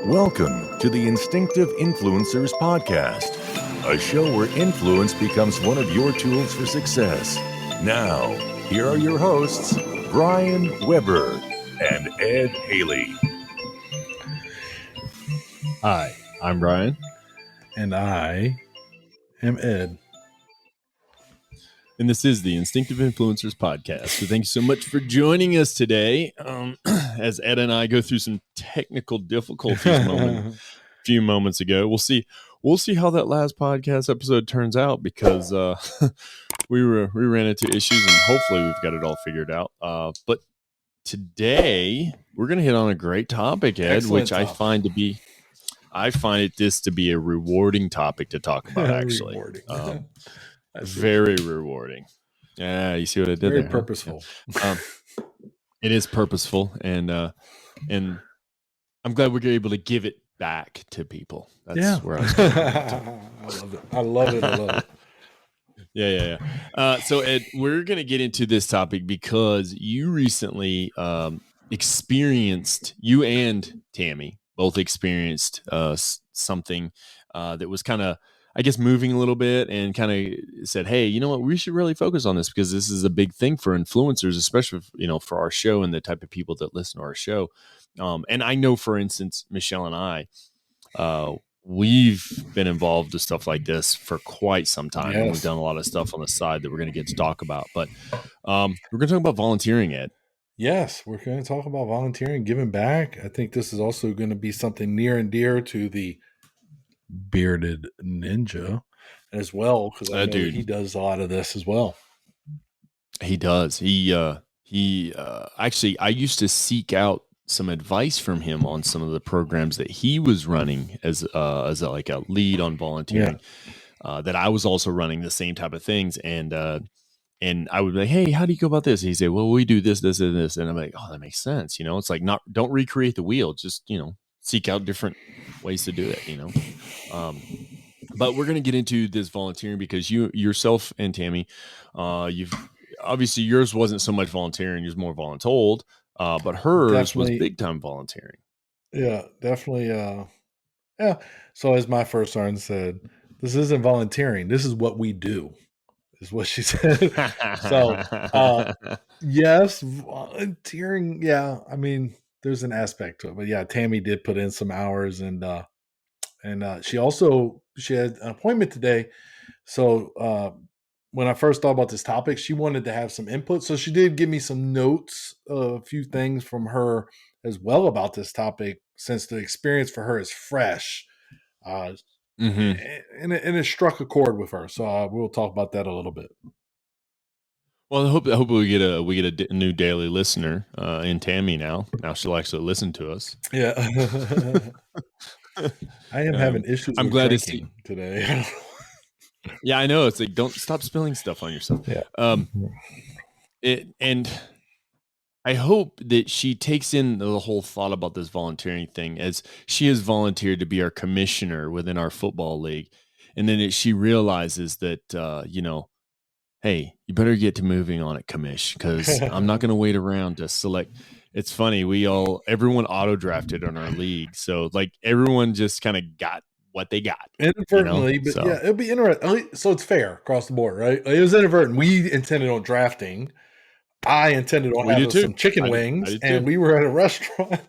Welcome to the Instinctive Influencers podcast, a show where influence becomes one of your tools for success. Now, here are your hosts, Brian Weber and Ed Haley. Hi, I'm Brian. And I am Ed. And this is the Instinctive Influencers podcast. So thank you so much for joining us today. As Ed and I go through some technical difficulties a few moments ago. We'll see how that last podcast episode turns out because we ran into issues and hopefully we've got it all figured out. But today we're going to hit on a great topic, Ed, which I find to be a rewarding topic to talk about, actually. Very rewarding. Yeah, you see what I did there? Very purposeful. It is purposeful, and I'm glad we're able to give it back to people. That's where I was going to. I love it. Yeah. So, Ed, we're going to get into this topic because you recently you and Tammy both experienced something that was kind of, I guess, moving a little bit and kind of said, hey, you know what, we should really focus on this because this is a big thing for influencers, especially, for our show and the type of people that listen to our show. And I know, for instance, Michelle and I, we've been involved with stuff like this for quite some time. Yes. And we've done a lot of stuff on the side that we're going to get to talk about. But we're going to talk about volunteering, Ed. Yes, we're going to talk about volunteering, giving back. I think this is also going to be something near and dear to the bearded ninja as well, because I know he does a lot of this as well. He does. He actually, I used to seek out some advice from him on some of the programs that he was running as a lead on volunteering. That I was also running the same type of things, and I would be like, hey, how do you go about this? And he'd say, well, we do this, this, and this, and I'm like, oh, that makes sense. It's like, don't recreate the wheel, just seek out different ways to do it. But we're going to get into this volunteering because yourself and Tammy, you've obviously, yours wasn't so much volunteering, yours more voluntold, but hers was big time volunteering. Yeah, definitely. So as my first sergeant said, this isn't volunteering. This is what we do, is what she said. So yes, volunteering. Yeah. I mean, there's an aspect to it, but yeah, Tammy did put in some hours and she had an appointment today. So when I first thought about this topic, she wanted to have some input. So she did give me some notes, a few things from her as well about this topic, since the experience for her is fresh. And it struck a chord with her. So we'll talk about that a little bit. Well, I hope we get a new daily listener in Tammy now. Now she'll actually listen to us. Yeah. I am having issues. I'm glad to see today. Yeah, I know. It's like, don't stop spilling stuff on yourself. Yeah. And I hope that she takes in the whole thought about this volunteering thing, as she has volunteered to be our commissioner within our football league. And then she realizes that, hey, you better get to moving on it, commish, because I'm not going to wait around to select. It's funny. Everyone auto drafted on our league. So like everyone just kind of got what they got inadvertently, but yeah, it'll be interesting. So it's fair across the board, right? It was inadvertent. We intended on drafting. I intended on having some chicken wings, and we were at a restaurant,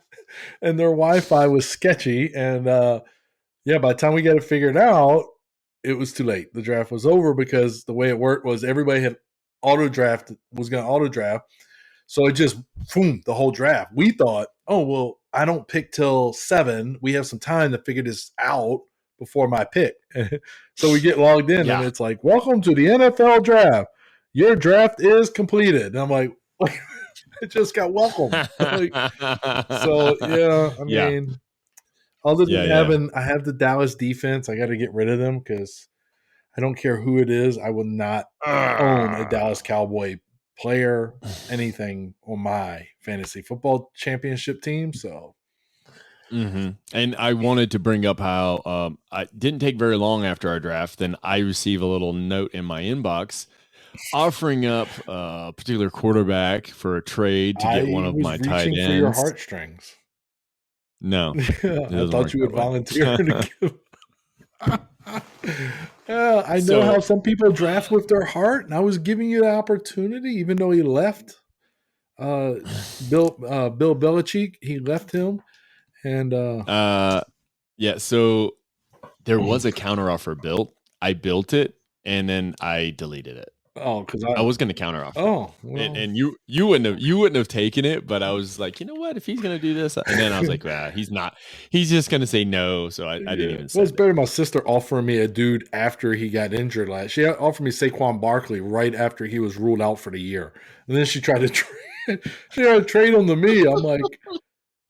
and their Wi-Fi was sketchy. And by the time we got it figured out, it was too late. The draft was over because the way it worked was everybody was going to auto draft. So it just, boom, the whole draft. We thought, oh, well, I don't pick till 7. We have some time to figure this out before my pick. So we get logged in and it's like, welcome to the NFL draft. Your draft is completed. And I'm like, I just got welcomed. Mean, other than I have the Dallas defense. I got to get rid of them because I don't care who it is. I will not own a Dallas Cowboy player, anything on my fantasy football championship team. So. And I wanted to bring up how I didn't take very long after our draft. Then I receive a little note in my inbox offering up a particular quarterback for a trade to get one of my tight ends. For your heartstrings. No. I thought you would volunteer to give. I know how some people draft with their heart, and I was giving you the opportunity, even though he left. Bill Belichick, he left him, and yeah. So there was a counteroffer built. I built it, and then I deleted it. Oh, because I was going to counteroffer. Oh, well. and you wouldn't have taken it, but I was like, you know what? If he's going to do this, and then I was like, he's not. He's just going to say no. So I didn't even say. Well, it's better than my sister offering me a dude after he got injured last. She offered me Saquon Barkley right after he was ruled out for the year, and then she tried to trade. She tried to trade him to me. I'm like,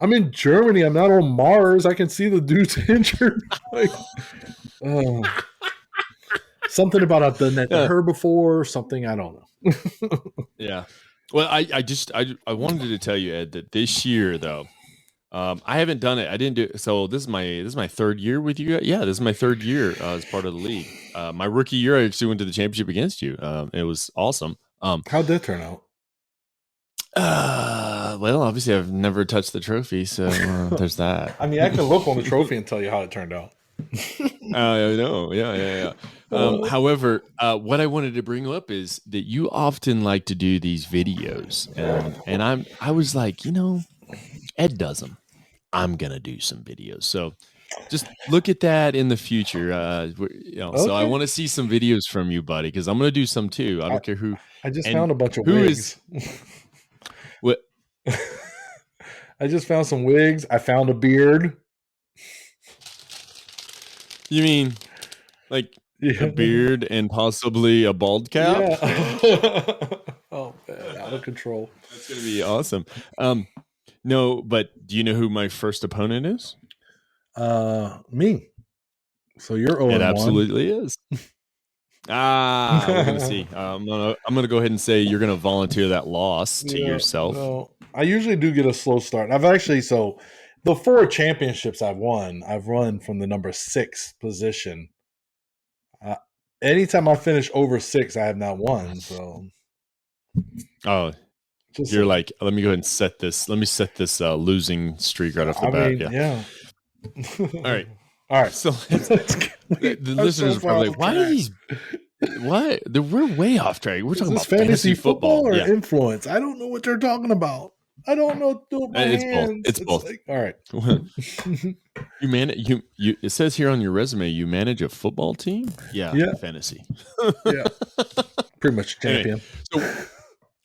I'm in Germany. I'm not on Mars. I can see the dude's injured. Like, something about I've done that to her before. Something I don't know. Yeah. Well, I wanted to tell you, Ed, that this year though, I haven't done it. I didn't do it. So this is my third year with you. Yeah, this is my third year as part of the league. My rookie year, I actually went to the championship against you. It was awesome. How'd that turn out? Well, obviously I've never touched the trophy, so there's that. I mean, I can look on the trophy and tell you how it turned out. I know. Yeah. However, what I wanted to bring up is that you often like to do these videos, and I was like, Ed does them. I'm gonna do some videos, so just look at that in the future. Okay. So I want to see some videos from you, buddy, because I'm gonna do some too. I don't care who. I just found a bunch of wigs. What? I just found some wigs. I found a beard. You mean like a beard and possibly a bald cap? Yeah. Oh man, out of control. That's gonna be awesome. No, but do you know who my first opponent is? Me. So you're 0-1. It absolutely is. We're gonna see. I'm gonna go ahead and say you're gonna volunteer that loss to yourself. No, I usually do get a slow start. I've actually the 4 championships I've run from the number 6 position. Anytime I finish over 6, I have not won. So, you're like, let me go ahead and set this. Let me set this losing streak right off the bat. Yeah. All right. So the listeners are probably like, why are these? What? We're way off track. We're talking about fantasy football or influence. I don't know what they're talking about. I don't know what to do with my hands. It's both. Like, all right. You manage. You. It says here on your resume, you manage a football team. Yeah. Fantasy. Yeah. Pretty much champion. Anyway, so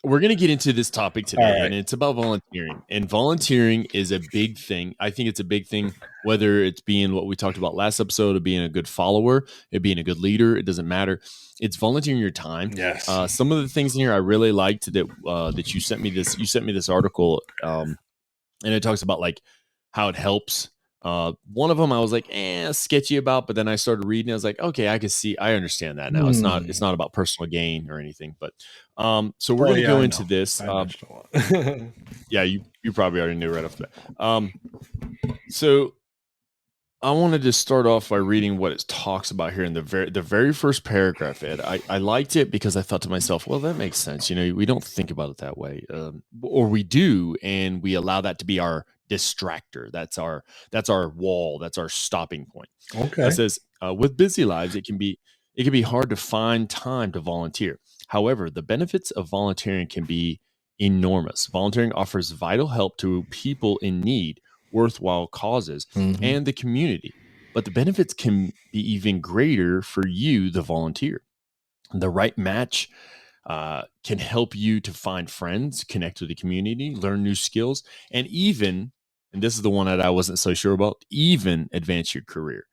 we're going to get into this topic today, and it's about volunteering. And volunteering is a big thing. I think it's a big thing, whether it's being what we talked about last episode of being a good follower, it being a good leader. It doesn't matter. It's volunteering your time. Yes. Some of the things in here I really liked that you sent me this. You sent me this article, and it talks about like how it helps. One of them I was like, sketchy about, but then I started reading. I was like, okay, I understand that now. It's not about personal gain or anything, but so we're going to go into this. Yeah, you probably already knew right off the bat. So I wanted to start off by reading what it talks about here in the very first paragraph, Ed. I liked it because I thought to myself, well, that makes sense. We don't think about it that way, or we do, and we allow that to be our distractor. That's our wall. That's our stopping point. Okay. It says, with busy lives, it can be hard to find time to volunteer. However, the benefits of volunteering can be enormous. Volunteering offers vital help to people in need, worthwhile causes, and the community. But the benefits can be even greater for you, the volunteer. The right match can help you to find friends, connect with the community, learn new skills, and even, and this is the one that I wasn't so sure about, even advance your career.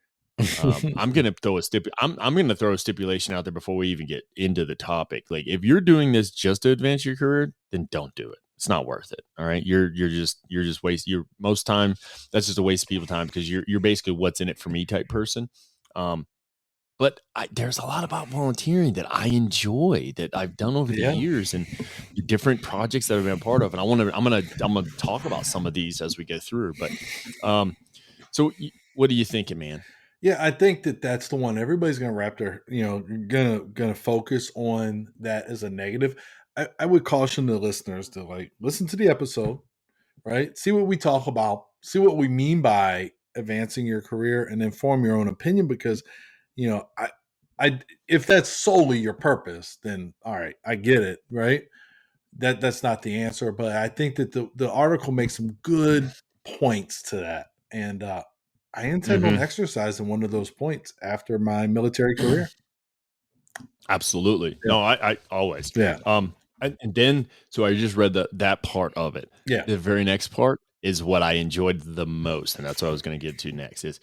I'm going to throw a stipulation out there before we even get into the topic. Like, if you're doing this just to advance your career, then don't do it. It's not worth it. All right. You're just wasting most time. That's just a waste of people's time, because you're basically what's in it for me type person. But there's a lot about volunteering that I enjoy, that I've done over the years, and different projects that I've been a part of. And I'm gonna talk about some of these as we go through. But so what are you thinking, man? Yeah, I think that's the one. Everybody's gonna wrap their, gonna focus on that as a negative. I would caution the listeners to listen to the episode, right? See what we talk about, see what we mean by advancing your career and then form your own opinion, because, if that's solely your purpose, then all right, I get it, right? That's not the answer, but I think that the article makes some good points to that, and I intend on exercising one of those points after my military career. Absolutely. Yeah. No, I always. Yeah. And then, so I just read that part of it. Yeah. The very next part is what I enjoyed the most, and that's what I was going to get to next. Is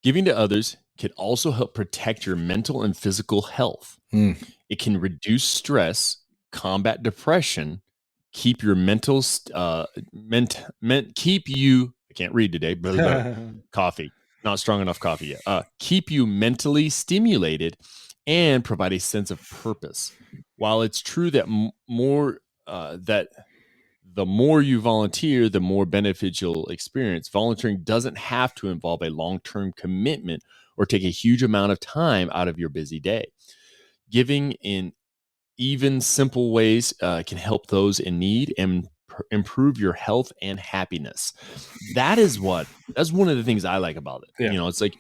giving to others can also help protect your mental and physical health. It can reduce stress, combat depression, keep your keep you. I can't read today, but coffee, not strong enough coffee yet. Keep you mentally stimulated and provide a sense of purpose. While it's true that the more you volunteer, the more benefits you'll experience. Volunteering doesn't have to involve a long-term commitment or take a huge amount of time out of your busy day. Giving in even simple ways can help those in need and improve your health and happiness. That's one of the things I like about it. Yeah. It's like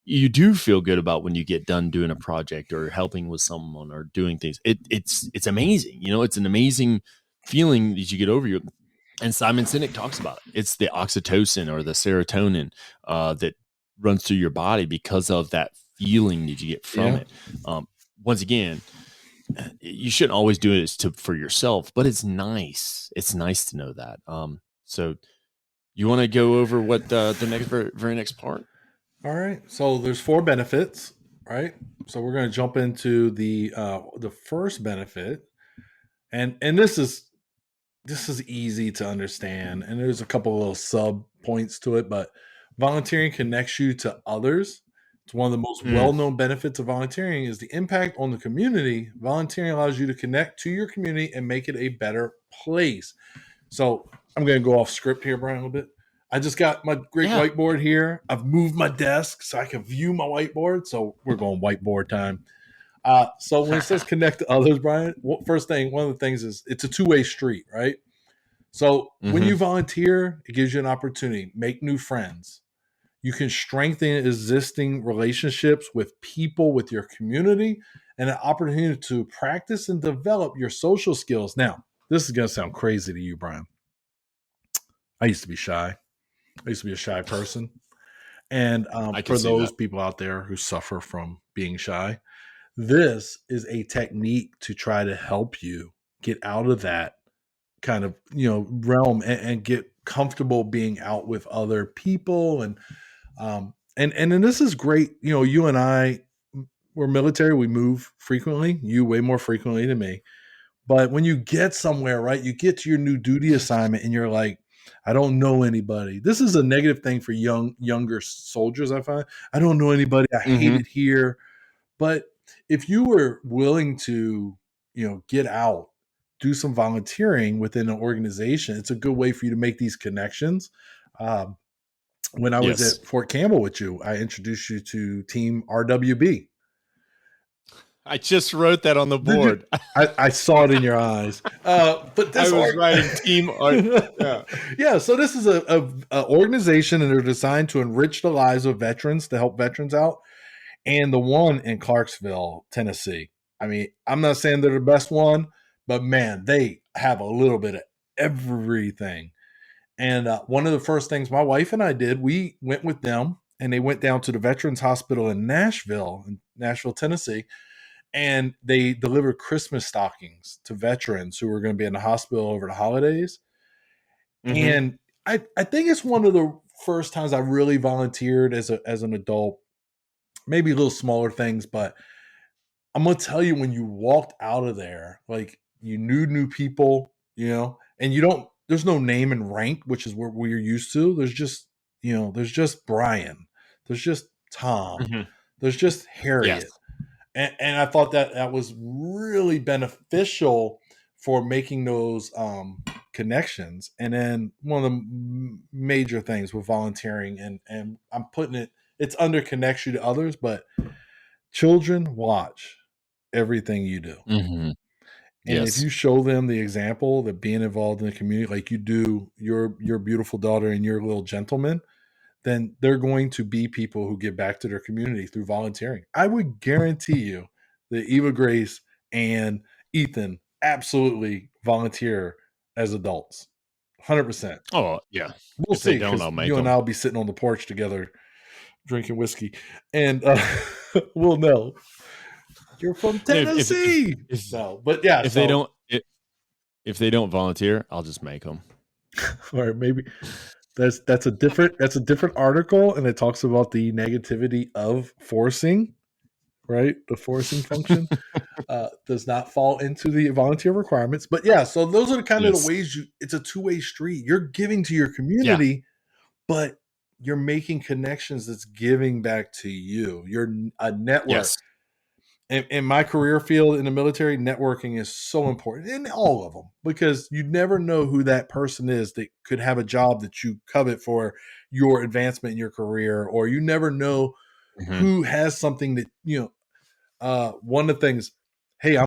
you do feel good about when you get done doing a project or helping with someone or doing things. It's amazing. It's an amazing feeling that you get over you. And Simon Sinek talks about it. It's the oxytocin or the serotonin that runs through your body because of that feeling that you get from it. Once again, you shouldn't always do it for yourself, but it's nice. It's nice to know that. So you want to go over what the next very next part? All right. So there's 4 benefits, right? So we're going to jump into the first benefit, and this is easy to understand, and there's a couple of little sub points to it, but volunteering connects you to others. It's one of the most well-known benefits of volunteering is the impact on the community. Volunteering allows you to connect to your community and make it a better place. So I'm going to go off script here, Brian, a little bit. I just got my great whiteboard here. I've moved my desk so I can view my whiteboard. So we're going whiteboard time. So when it says connect to others, Brian, one of the things is it's a two-way street, right? So when you volunteer, it gives you an opportunity, make new friends. You can strengthen existing relationships with people, with your community, and an opportunity to practice and develop your social skills. Now, this is going to sound crazy to you, Brian. I used to be shy. I used to be a shy person. And for those people out there who suffer from being shy, this is a technique to try to help you get out of that kind of, realm and get comfortable being out with other people. And this is great. You and I, we're military. We move frequently, you way more frequently than me. But when you get somewhere, right, you get to your new duty assignment and you're like, I don't know anybody. This is a negative thing for younger soldiers, I find. I don't know anybody. I hate it here. But if you were willing to, get out, do some volunteering within an organization, it's a good way for you to make these connections. When I was at Fort Campbell with you, I introduced you to Team RWB. I just wrote that on the board. I saw it in your eyes. But this I was writing Team Art. Yeah. So this is a organization, and they're designed to enrich the lives of veterans, to help veterans out. And the one in Clarksville, Tennessee. I mean, I'm not saying they're the best one, but man, they have a little bit of everything. And one of the first things my wife and I did, we went with them, and they went down to the Veterans Hospital in Nashville, Tennessee. And they delivered Christmas stockings to veterans who were going to be in the hospital over the holidays. And I think it's one of the first times I really volunteered as an adult. Maybe a little smaller things, but I'm going to tell you, when you walked out of there, like, you knew new people, and there's no name and rank, which is what we're used to. There's just, there's just Brian. There's just Tom. There's just Harriet. Yes. And I thought that was really beneficial for making those connections. And then one of the major things with volunteering, and I'm putting it's under connects you to others, but children watch everything you do. And if you show them the example that being involved in the community, like you do your beautiful daughter and your little gentleman, then they're going to be people who give back to their community through volunteering. I would guarantee you that Eva Grace and Ethan absolutely volunteer as adults. 100%. Oh, yeah. We'll see, because you and I will be sitting on the porch together drinking whiskey, and we'll know. You're from Tennessee. But yeah. If they don't volunteer, I'll just make them. Or maybe that's a different article, and it talks about the negativity of forcing. Right, the forcing function does not fall into the volunteer requirements. But yeah, so those are kind of the ways it's a two-way street. You're giving to your community, but you're making connections that's giving back to you. You're a network. Yes. In my career field in the military, networking is so important in all of them, because you never know who that person is that could have a job that you covet for your advancement in your career, or you never know who has something that, one of the things, hey,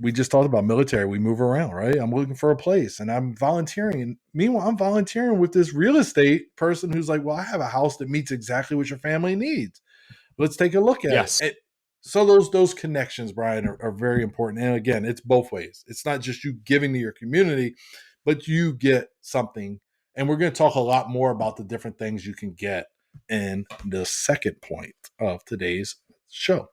we just talked about military. We move around, right? I'm looking for a place and I'm volunteering. And meanwhile, I'm volunteering with this real estate person who's like, well, I have a house that meets exactly what your family needs. Let's take a look at it. So those connections, Brian, are very important. And again, it's both ways. It's not just you giving to your community, but you get something. And we're going to talk a lot more about the different things you can get in the second point of today's show.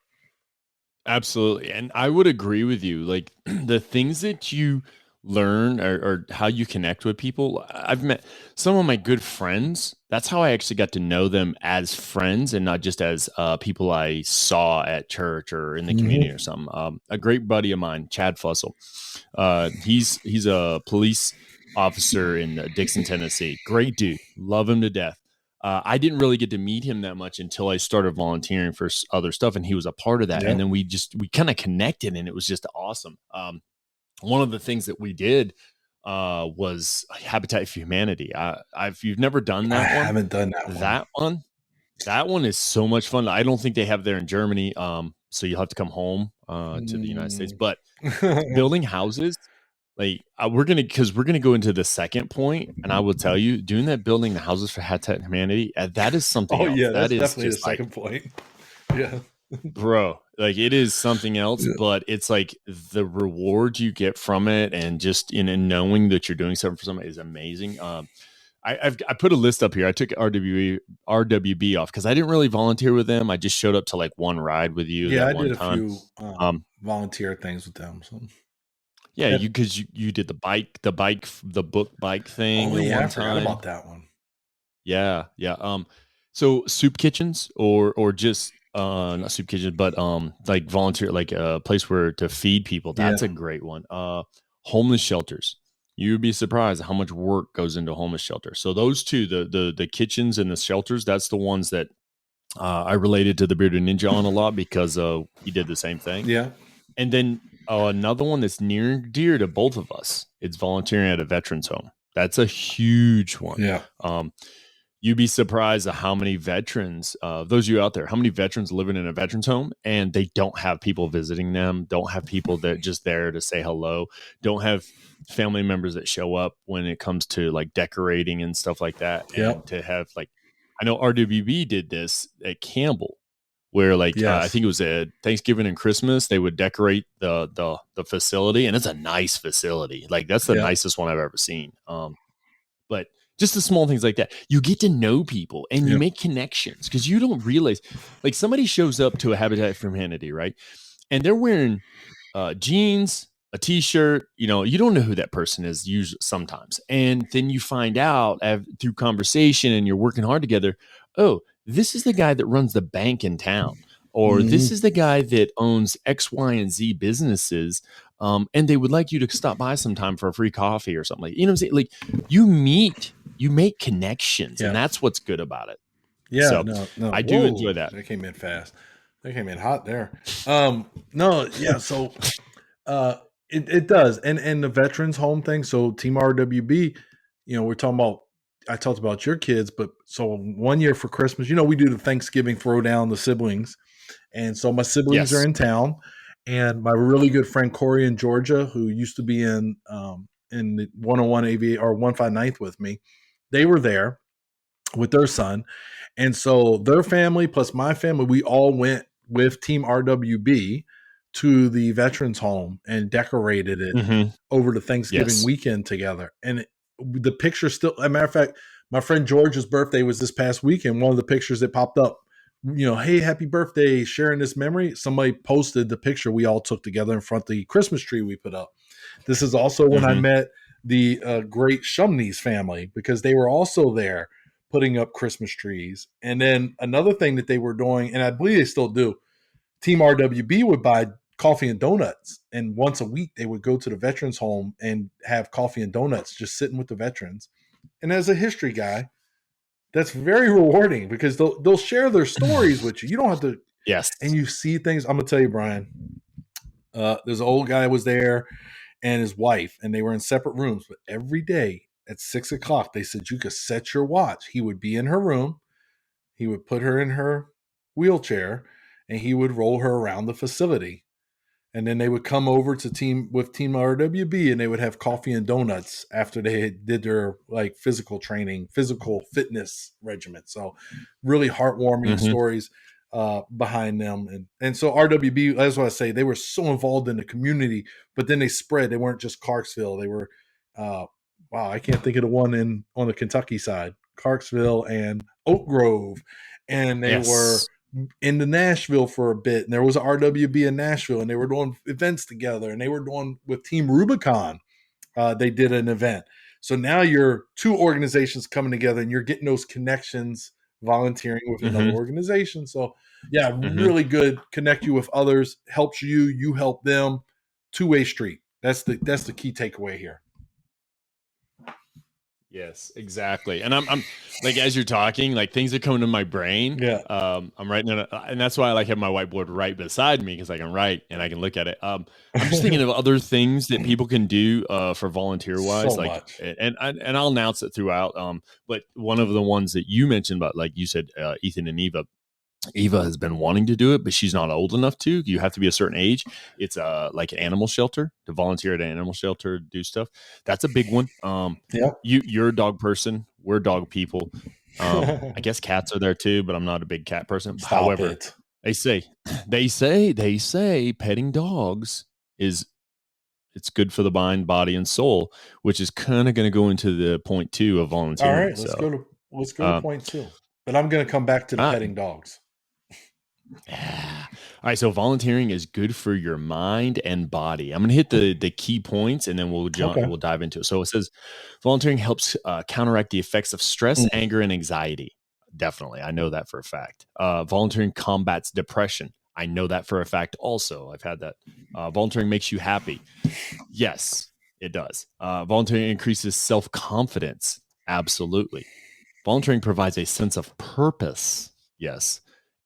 Absolutely. And I would agree with you. Like the things that you learn or how you connect with people. I've met some of my good friends. That's how I actually got to know them as friends and not just as people I saw at church or in the community or something. A great buddy of mine, Chad Fussell. He's a police officer in Dixon, Tennessee. Great dude. Love him to death. I didn't really get to meet him that much until I started volunteering for other stuff, and he was a part of that. Yeah. And then we kind of connected, and it was just awesome. One of the things that we did was Habitat for Humanity. If you've never done that one, I haven't done that one. That one is so much fun. I don't think they have there in Germany. So you'll have to come home to the United States. But building houses, like we're gonna go into the second point, and I will tell you, doing that, building the houses for Habitat for Humanity, that is something else. Yeah, that's definitely the second point. Yeah. Bro, like it is something else, but it's like the reward you get from it, and just knowing that you're doing something for somebody is amazing. I put a list up here. I took RWB off because I didn't really volunteer with them. I just showed up to like one ride with you. Yeah, I did a few volunteer things with them. So. Yeah, because you did the book bike thing. Oh yeah, I forgot about that one. Yeah. So soup kitchens or just not soup kitchens, but like volunteer, like a place where to feed people. That's a great one. Homeless shelters. You'd be surprised how much work goes into a homeless shelter. So those two, the kitchens and the shelters, that's the ones that I related to the Bearded Ninja on a lot because he did the same thing. Yeah. And then another one that's near and dear to both of us, it's volunteering at a veterans home. That's a huge one. Yeah. You'd be surprised at how many veterans, those of you out there, how many veterans living in a veterans home and they don't have people visiting them, don't have people that just there to say hello, don't have family members that show up when it comes to like decorating and stuff like that. And to have like, I know RWB did this at Campbell, where like I think it was at Thanksgiving and Christmas, they would decorate the facility, and it's a nice facility. Like that's the nicest one I've ever seen. But just the small things like that, you get to know people and you make connections because you don't realize, like somebody shows up to a Habitat for Humanity, right? And they're wearing jeans, a t-shirt, you don't know who that person is usually sometimes. And then you find out through conversation and you're working hard together, oh, this is the guy that runs the bank in town, or this is the guy that owns X, Y, and Z businesses. And they would like you to stop by sometime for a free coffee or something. You know what I'm saying? Like you make connections, and that's what's good about it. Yeah, so no. I do enjoy that. They came in fast. They came in hot there. So it does. And the veterans home thing. So Team RWB, we're talking about, I talked about your kids, but so one year for Christmas, we do the Thanksgiving throwdown, the siblings. And so my siblings are in town, and my really good friend Corey in Georgia, who used to be in the 101 AV or 159th with me, they were there with their son. And so their family plus my family, we all went with Team RWB to the veterans home and decorated it over the Thanksgiving weekend together. And the picture still, as a matter of fact, my friend George's birthday was this past weekend. One of the pictures that popped up, hey, happy birthday, sharing this memory. Somebody posted the picture we all took together in front of the Christmas tree we put up. This is also when I met the great Shumney's family, because they were also there putting up Christmas trees. And then another thing that they were doing, and I believe they still do, Team RWB would buy coffee and donuts. And once a week, they would go to the veterans home and have coffee and donuts just sitting with the veterans. And as a history guy, that's very rewarding, because they'll share their stories with you. You don't have to. Yes. And you see things. I'm going to tell you, Brian, there's an old guy was there and his wife, and they were in separate rooms. But every day at 6:00, they said you could set your watch. He would be in her room. He would put her in her wheelchair, and he would roll her around the facility. And then they would come over to Team RWB, and they would have coffee and donuts after they did their physical training, physical fitness regimen. So really heartwarming stories behind them. And so RWB, that's what I say, they were so involved in the community, but then they spread. They weren't just Clarksville. They were, I can't think of the one on the Kentucky side, Clarksville and Oak Grove. And they were into Nashville for a bit, and there was RWB in Nashville, and they were doing events together, and they were doing with Team Rubicon. They did an event. So now you're two organizations coming together, and you're getting those connections, volunteering with another organization. So really good. Connect you with others, helps you, you help them. Two-way street. That's the key takeaway here. Yes, exactly. And I'm like, as you're talking, like things are coming to my brain. Yeah. I'm writing it, and that's why I have my whiteboard right beside me, because I can write and I can look at it. I'm just thinking of other things that people can do for volunteer wise, so much. And I'll announce it throughout. But one of the ones that you mentioned about, like you said, Ethan and Eva has been wanting to do it, but she's not old enough to. You have to be a certain age. It's like an animal shelter, to volunteer at an animal shelter, do stuff. That's a big one. You're a dog person. We're dog people. I guess cats are there too, but I'm not a big cat person. However, they say petting dogs it's good for the mind, body, and soul, which is kind of going to go into the point 2 of volunteering. All right, let's go to point 2. But I'm going to come back to the petting dogs. Yeah. All right. So volunteering is good for your mind and body. I'm going to hit the key points, and then we'll dive into it. So it says volunteering helps counteract the effects of stress, anger, and anxiety. Definitely. I know that for a fact. Volunteering combats depression. I know that for a fact also. I've had that. Volunteering makes you happy. Yes, it does. Volunteering increases self-confidence. Absolutely. Volunteering provides a sense of purpose. Yes.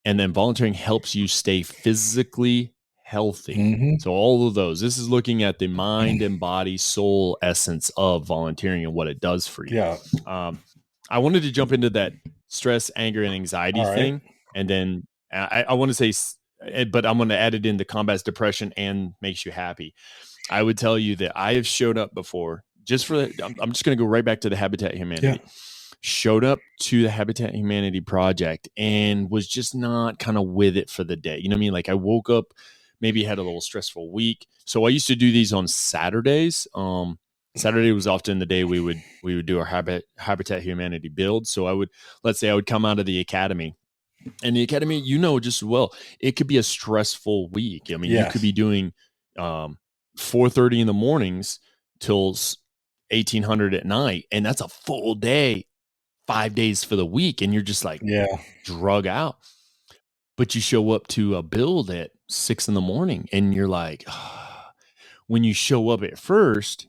And then volunteering helps you stay physically healthy. So all of those, this is looking at the mind and body, soul essence of volunteering and what it does for you. Yeah. I wanted to jump into that stress, anger, and anxiety thing. And then I want to say, but I'm going to add it into combats depression and makes you happy. I would tell you that I have showed up before just for I'm just going to go right back to the Habitat Humanity. Yeah. Showed up to the Habitat Humanity project and was just not kind of with it for the day. You know what I mean? Like I woke up, maybe had a little stressful week. So I used to do these on Saturdays. Saturday was often the day we would do our Habitat Humanity build. So let's say I would come out of the academy, and the academy, just as well, it could be a stressful week. I mean, you could be doing 4:30 in the mornings till 1800 at night, and that's a full day. 5 days for the week, and you're just like drug out. But you show up to a build at 6 a.m, and you're like, when you show up at first,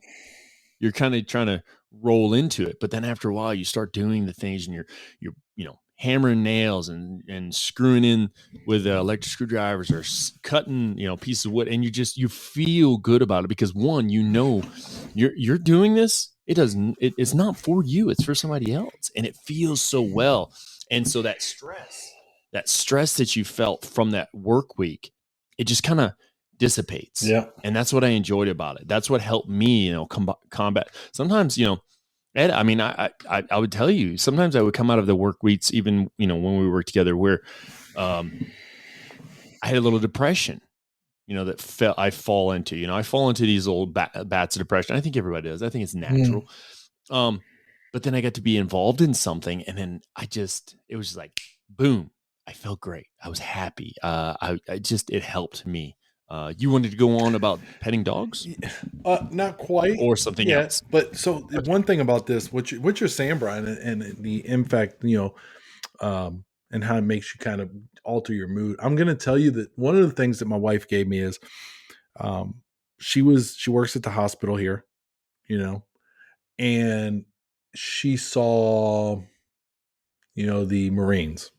you're kind of trying to roll into it, but then after a while, you start doing the things, and you're hammering nails and screwing in with electric screwdrivers or cutting pieces of wood, and you feel good about it, because one, you're doing this. It's not for you, it's for somebody else, and it feels so well. And so that stress that you felt from that work week, it just kind of dissipates. Yeah. And that's what I enjoyed about it. That's what helped me, combat. Sometimes, Ed, I mean, I would tell you, sometimes I would come out of the work weeks, even, when we worked together, where I had a little depression, that I fall into, I fall into these old bats of depression. I think everybody does. I think it's natural. But then I got to be involved in something, and then it was just like, boom, I felt great. I was happy. It helped me. You wanted to go on about petting dogs? Not quite, or something else. But so okay. One thing about this, what you're saying, Brian, and the impact, and how it makes you kind of alter your mood. I'm going to tell you that one of the things that my wife gave me is, she works at the hospital here, and she saw, the Marines.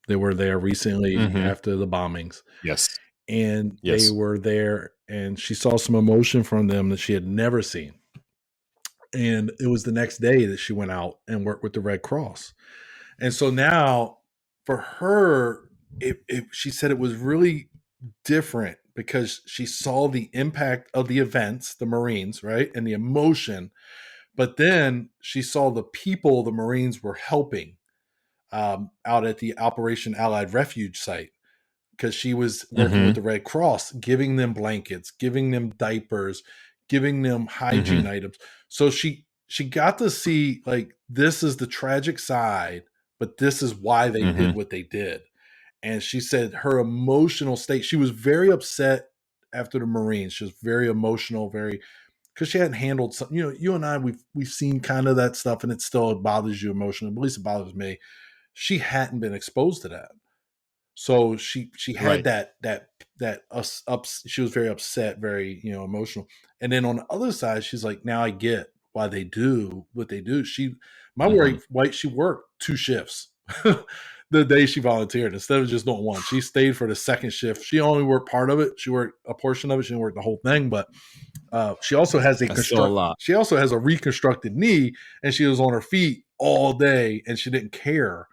They were there recently after the bombings. Yes. And they were there, and she saw some emotion from them that she had never seen. And it was the next day that she went out and worked with the Red Cross. And so now for her, she said it was really different because she saw the impact of the events, the Marines, right? And the emotion. But then she saw the people the Marines were helping out at the Operation Allied Refuge site, because she was working with the Red Cross, giving them blankets, giving them diapers, giving them hygiene items. So she got to see, like, this is the tragic side, but this is why they did what they did. And she said her emotional state, she was very upset after the Marines. She was very emotional, because she hadn't handled something. You and I, we've seen kind of that stuff, and it still bothers you emotionally. At least it bothers me. She hadn't been exposed to that. So she had she was very upset, very, emotional. And then on the other side, she's like, now I get why they do what they do. My wife, she worked 2 shifts the day she volunteered instead of just doing one. She stayed for the second shift. She only worked part of it. She worked a portion of it. She didn't work the whole thing, but she also has she also has a reconstructed knee, and she was on her feet all day, and she didn't care.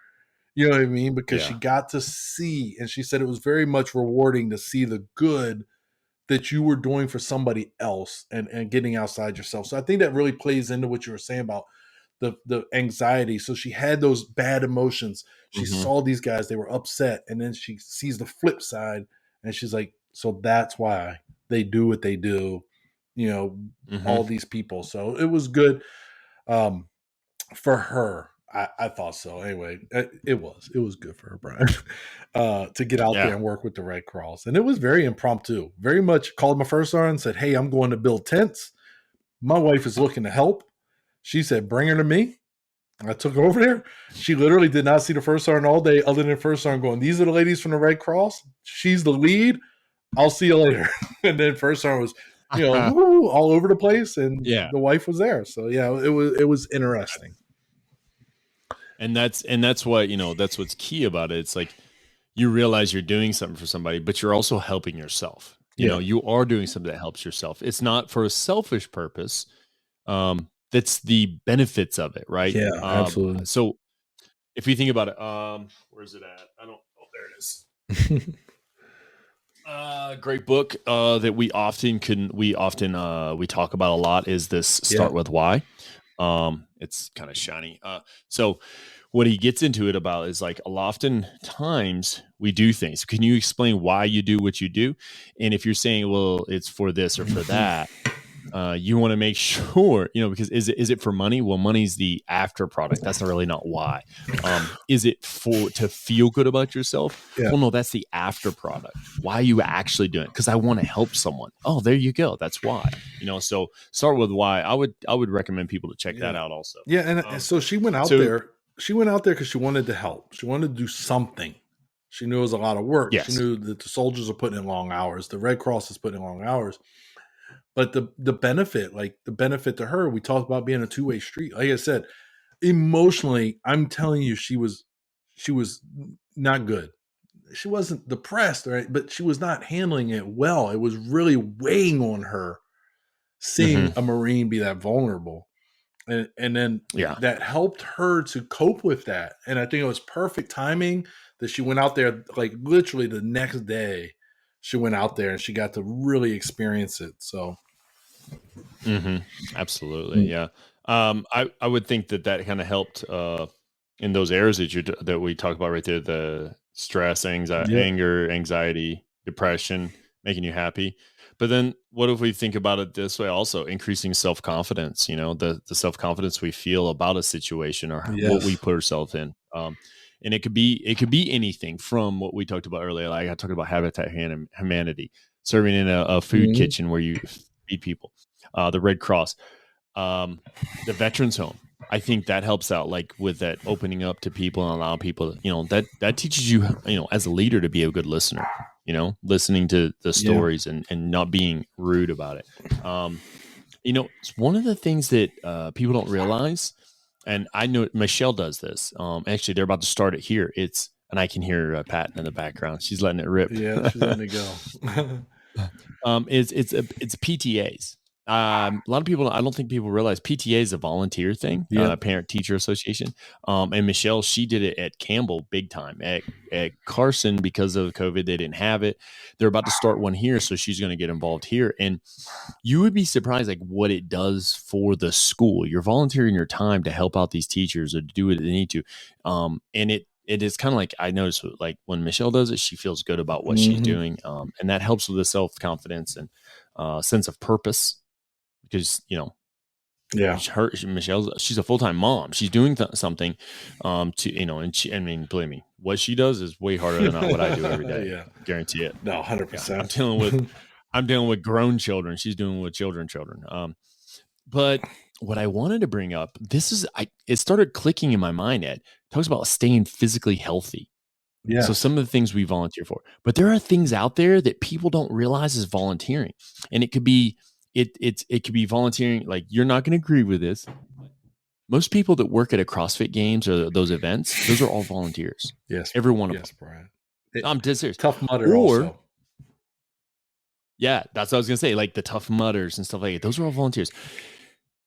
You know what I mean? Because she got to see, and she said it was very much rewarding to see the good that you were doing for somebody else and getting outside yourself. So I think that really plays into what you were saying about the anxiety. So she had those bad emotions. She saw these guys, they were upset, and then she sees the flip side, and she's like, so that's why they do what they do, all these people. So it was good for her. I thought so. Anyway, it was good for her, Brian, to get out there and work with the Red Cross. And it was very impromptu, very much called my first sergeant and said, hey, I'm going to build tents. My wife is looking to help. She said, bring her to me. I took her over there. She literally did not see the first sergeant all day, other than first sergeant going, these are the ladies from the Red Cross. She's the lead. I'll see you later. And then first sergeant was, all over the place. And the wife was there. So it was interesting. And that's what, that's what's key about it. It's like, you realize you're doing something for somebody, but you're also helping yourself. You are doing something that helps yourself. It's not for a selfish purpose. That's the benefits of it, right? Yeah, absolutely. So if you think about it, where is it at? There it is. Great book that we talk about a lot is this Start With Why. It's kind of shiny. So what he gets into it about is like, oftentimes we do things. Can you explain why you do what you do? And if you're saying, well, it's for this or for that, you want to make sure, because is it for money? Well, money's the after product. That's not why. Is it to feel good about yourself? Yeah. Well, no, that's the after product. Why are you actually doing it? Because I want to help someone. Oh, there you go. That's why. So Start With Why. I would recommend people to check that out also. Yeah, and so she went out there. She went out there because she wanted to help. She wanted to do something. She knew it was a lot of work. Yes. She knew that the soldiers are putting in long hours. The Red Cross is putting in long hours. But the benefit to her, we talked about being a two-way street. Like I said, emotionally, I'm telling you, she was not good. She wasn't depressed, right? But she was not handling it well. It was really weighing on her, seeing a Marine be that vulnerable. And then that helped her to cope with that. And I think it was perfect timing that she went out there, like literally the next day, she went out there and she got to really experience it. So, absolutely, yeah. I would think that kind of helped in those areas that we talk about right there: the stress, anger, anxiety, depression, making you happy. But then, what if we think about it this way? Also, increasing self confidence. The self confidence we feel about a situation or what we put ourselves in. And it could be anything from what we talked about earlier. Like I talked about Habitat Humanity, serving in a food kitchen where you feed people, the Red Cross, the Veterans Home. I think that helps out, like with that opening up to people and allowing people, that teaches you, as a leader to be a good listener, listening to the stories and not being rude about it. It's one of the things that people don't realize. And I know Michelle does this. Actually, they're about to start it here. And I can hear Pat in the background. She's letting it rip. Yeah, she's letting it go. It's PTAs. A lot of people, I don't think people realize PTA is a volunteer thing, Parent Teacher Association. And Michelle, she did it at Campbell big time. At Carson, because of COVID, they didn't have it. They're about to start one here, so she's going to get involved here. And you would be surprised, like what it does for the school. You're volunteering your time to help out these teachers or to do what they need to. And it is kind of like, I notice, like when Michelle does it, she feels good about what she's doing. And that helps with the self-confidence and sense of purpose, because, Michelle's, she's a full-time mom. She's doing something and believe me, what she does is way harder than what I do every day. Guarantee it. No, 100%. Yeah, I'm dealing with grown children. She's dealing with children. But what I wanted to bring up, it started clicking in my mind. Ed talks about staying physically healthy. Yeah. So some of the things we volunteer for, but there are things out there that people don't realize is volunteering, and it could be it could be volunteering. Like, you're not going to agree with this. Most people that work at a CrossFit Games or those events, those are all volunteers. Yes, every one of them. Brian. I'm dead serious. Tough Mudder also. Yeah, that's what I was going to say. Like the Tough Mudders and stuff like that. Those are all volunteers.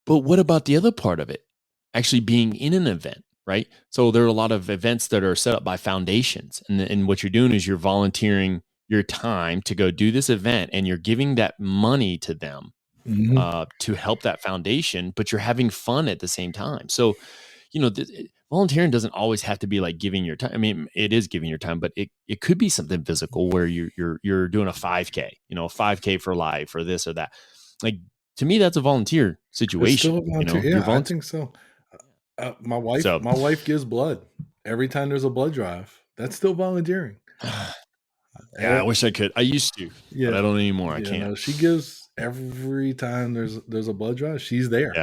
But what about the other part of it? Actually being in an event, right? So there are a lot of events that are set up by foundations. And what you're doing is you're volunteering your time to go do this event, and you're giving that money to them to help that foundation, but you're having fun at the same time. So, volunteering doesn't always have to be like giving your time. I mean, it is giving your time, but it could be something physical where you're doing a 5K, a 5K for life or this or that. Like, to me, that's a volunteer situation. It's still a volunteer. I think so. My wife gives blood every time there's a blood drive. That's still volunteering. Yeah, I wish I could. I used to, but I don't anymore. I can't. No, she gives every time there's a blood drive. She's there.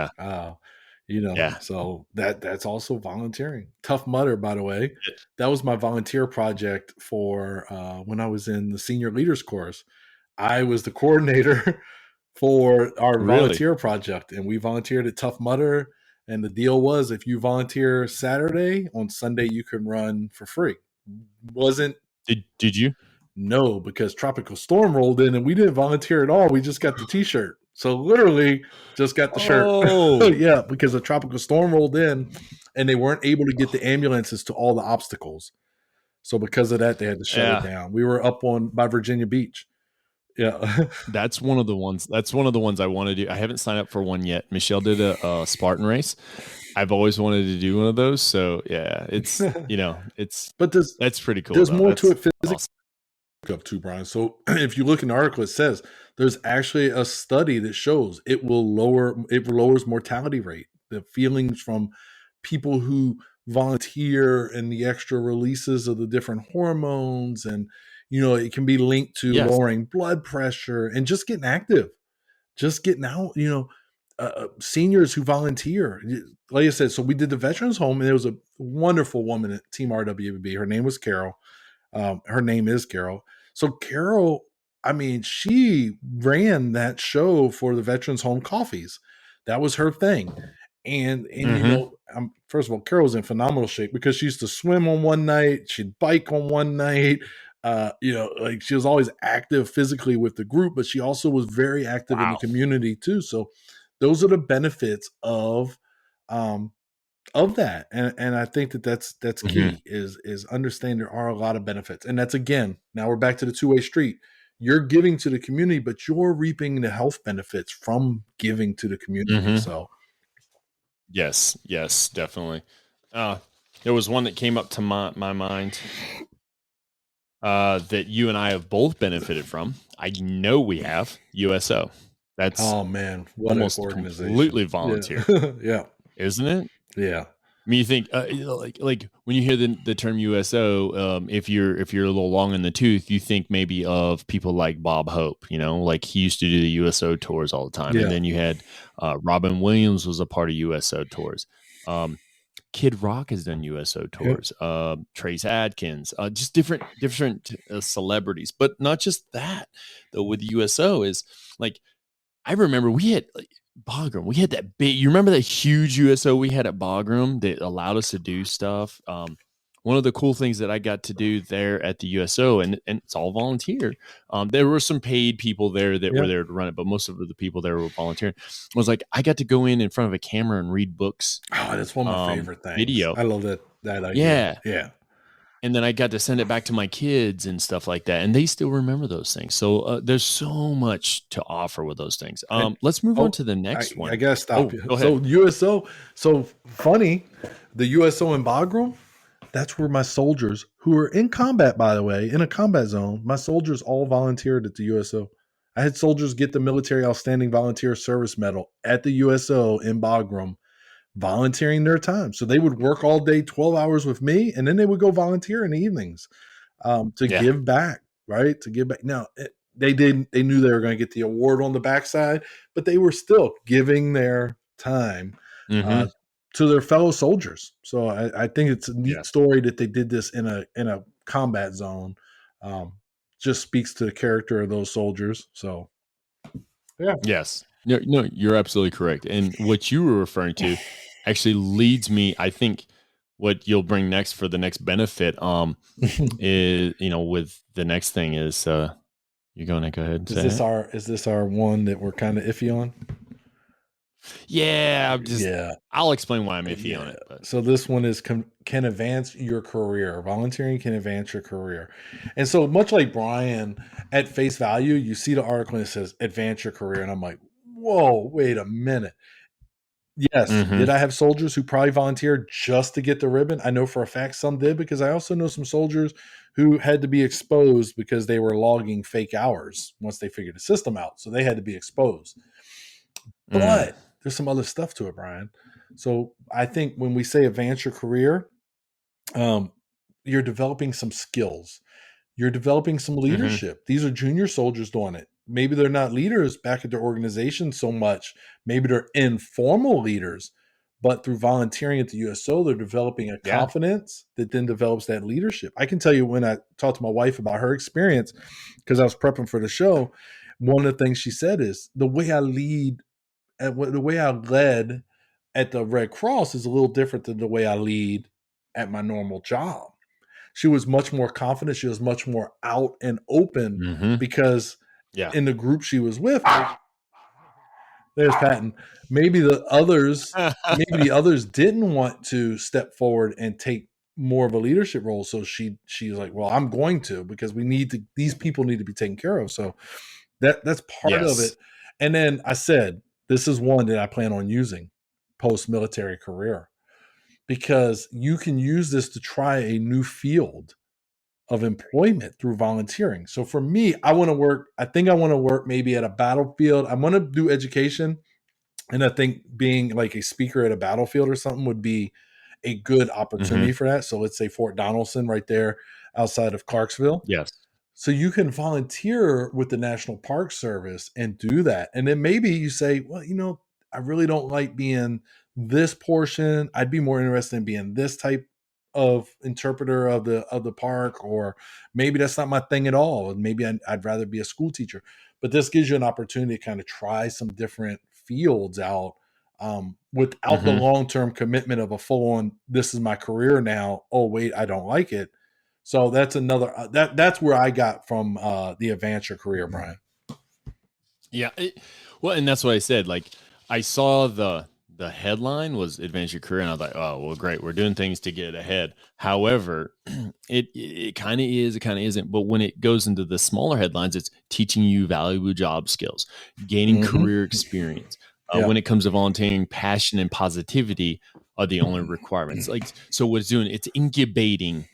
Yeah. So that's also volunteering. Tough Mudder, by the way, that was my volunteer project for when I was in the senior leaders course. I was the coordinator for our volunteer project, and we volunteered at Tough Mudder. And the deal was, if you volunteer Saturday, on Sunday you can run for free. Did you? No, because Tropical Storm rolled in and we didn't volunteer at all. We just got the t-shirt. So literally just got the shirt. Yeah, because a Tropical Storm rolled in and they weren't able to get the ambulances to all the obstacles. So because of that, they had to shut it down. We were up by Virginia Beach. Yeah. That's one of the ones I want to do. I haven't signed up for one yet. Michelle did a Spartan race. I've always wanted to do one of those. So yeah, it's, that's pretty cool. There's more to it physically. Awesome. Up to Brian. So if you look in the article, it says there's actually a study that shows it lowers mortality rate. The feelings from people who volunteer and the extra releases of the different hormones, and it can be linked to lowering blood pressure and just getting active, just getting out. Seniors who volunteer, like I said. So we did the Veterans Home, and there was a wonderful woman at Team RWB. Her name was Carol. Her name is Carol. So Carol, I mean, she ran that show for the Veterans Home Coffees. That was her thing. And first of all, Carol was in phenomenal shape because she used to swim on one night, she'd bike on one night. Like she was always active physically with the group, but she also was very active in the community too. So those are the benefits of that. And I think that's key is understand there are a lot of benefits. And that's, again, now we're back to the two-way street. you're giving to the community, but you're reaping the health benefits from giving to the community. So yes, definitely. There was one that came up to my mind that you and I have both benefited from. I know we have USO. That's man, what almost completely volunteer. Yeah. Isn't it? Yeah. I mean, you think like when you hear the term USO, if you're a little long in the tooth, you think maybe of people like Bob Hope. Like he used to do the USO tours all the time, and then you had Robin Williams was a part of USO tours. Kid Rock has done USO tours. Trace Adkins, just different celebrities, but not just that. Though with USO is like I remember we had Bagram. We had that big. You remember that huge USO we had at Bagram that allowed us to do stuff. One of the cool things that I got to do there at the USO, and it's all volunteer. There were some paid people there that were there to run it, but most of the people there were volunteering. Was like I got to go in front of a camera and read books. Oh, that's one of my favorite things. Video. I love that idea. Yeah. And then I got to send it back to my kids and stuff like that. And they still remember those things. So there's so much to offer with those things. Let's move on to the next one. I got to stop you. So USO, so funny, the USO in Bagram, that's where my soldiers who are in combat, by the way, in a combat zone, my soldiers all volunteered at the USO. I had soldiers get the Military Outstanding Volunteer Service Medal at the USO in Bagram, volunteering their time. So they would work all day, 12 hours with me, and then they would go volunteer in the evenings to give back, right? To give back. Now, they knew they were going to get the award on the backside, but they were still giving their time to their fellow soldiers. So I think it's a neat story that they did this in a combat zone. Just speaks to the character of those soldiers. So, yeah. Yes. No, you're absolutely correct. And what you were referring to actually leads me, I think what you'll bring next for the next benefit is, with the next thing is you're going to go ahead and say is this our one that we're kind of iffy on? Yeah, I'll explain why I'm iffy on it. But. So this one is can advance your career. Volunteering can advance your career. And so much like Brian, at face value, you see the article and it says advance your career. And I'm like, whoa, wait a minute. Yes. Did I have soldiers who probably volunteered just to get the ribbon? I know for a fact some did, because I also know some soldiers who had to be exposed because they were logging fake hours once they figured the system out. So they had to be exposed. But there's some other stuff to it, Brian. So I think when we say advance your career, you're developing some skills. You're developing some leadership. These are junior soldiers doing it. Maybe they're not leaders back at their organization so much. Maybe they're informal leaders, but through volunteering at the USO, they're developing a confidence that then develops that leadership. I can tell you when I talked to my wife about her experience, because I was prepping for the show, one of the things she said is the way I led at the Red Cross is a little different than the way I lead at my normal job. She was much more confident. She was much more out and open because in the group she was with, there's Patton. Maybe the others didn't want to step forward and take more of a leadership role. So she's like, well, I'm going to, because these people need to be taken care of. So that's part of it. And then I said, this is one that I plan on using post-military career, because you can use this to try a new field of employment through volunteering. So for me, I think I want to work maybe at a battlefield. I want to do education. And I think being like a speaker at a battlefield or something would be a good opportunity for that. So let's say Fort Donelson right there outside of Clarksville. Yes. So you can volunteer with the National Park Service and do that. And then maybe you say, well, I really don't like being this portion. I'd be more interested in being this type of interpreter of the park, or maybe that's not my thing at all. Maybe I'd rather be a school teacher. But this gives you an opportunity to kind of try some different fields out without the long-term commitment of a full-on, this is my career now. Oh, wait, I don't like it. So that's another, that's where I got from the advance your career, Brian. Yeah. Well, and that's what I said. Like I saw the the headline was advance your career. And I was like, oh, well, great. We're doing things to get ahead. However, it kind of is, it kind of isn't. But when it goes into the smaller headlines, it's teaching you valuable job skills, gaining career experience. When it comes to volunteering, passion and positivity are the only requirements. Like, so what it's doing, it's incubating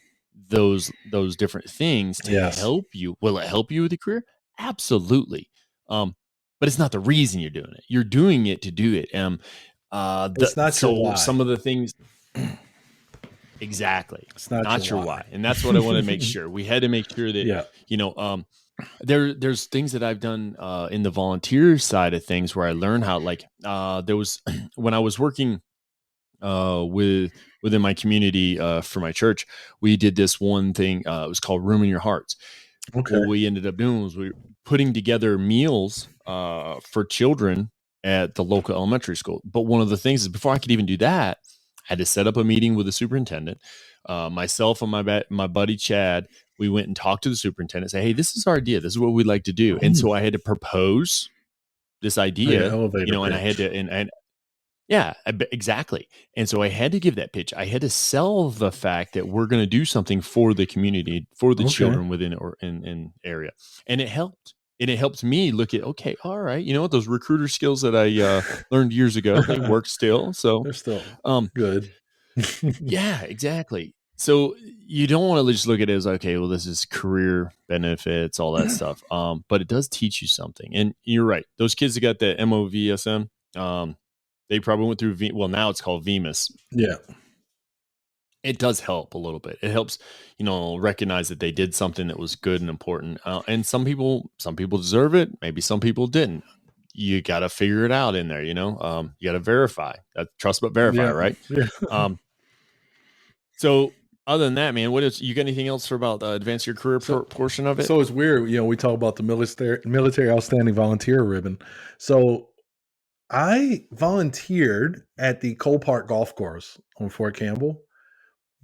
those different things to help you. Will it help you with your career? Absolutely. But it's not the reason you're doing it. You're doing it to do it. It's not so your why. Some of the things, exactly. It's not your why. And that's what I want to make sure. We had to make sure that, you know, there's things that I've done in the volunteer side of things where I learned how, like, there was when I was working within my community for my church, we did this one thing. It was called Room in Your Hearts. Okay. What we ended up doing was we were putting together meals for children at the local elementary school. But one of the things is, before I could even do that, I had to set up a meeting with the superintendent. Myself and my buddy Chad, we went and talked to the superintendent, say, hey, this is our idea. This is what we'd like to do. And so I had to propose this idea, you know, and I had to, and yeah, exactly. And so I had to give that pitch. I had to sell the fact that we're going to do something for the community, for the children within or in area. And it helped. And it helped me look at, okay, all right, you know what, those recruiter skills that I learned years ago, they work still. So they're still good. Yeah, exactly. So you don't want to just look at it as, okay, well, this is career benefits, all that stuff. But it does teach you something. And you're right. Those kids that got the MOVSM, they probably went through, well, now it's called VMIS. Yeah. It does help a little bit. It helps, you know, recognize that they did something that was good and important. And some people deserve it. Maybe some people didn't. You got to figure it out in there, you know. You got to verify. Trust but verify, right? Yeah. So other than that, man, you got anything else for about the advance your career portion of it? So it's weird, you know, we talk about the military outstanding volunteer ribbon. So I volunteered at the Cole Park Golf Course on Fort Campbell,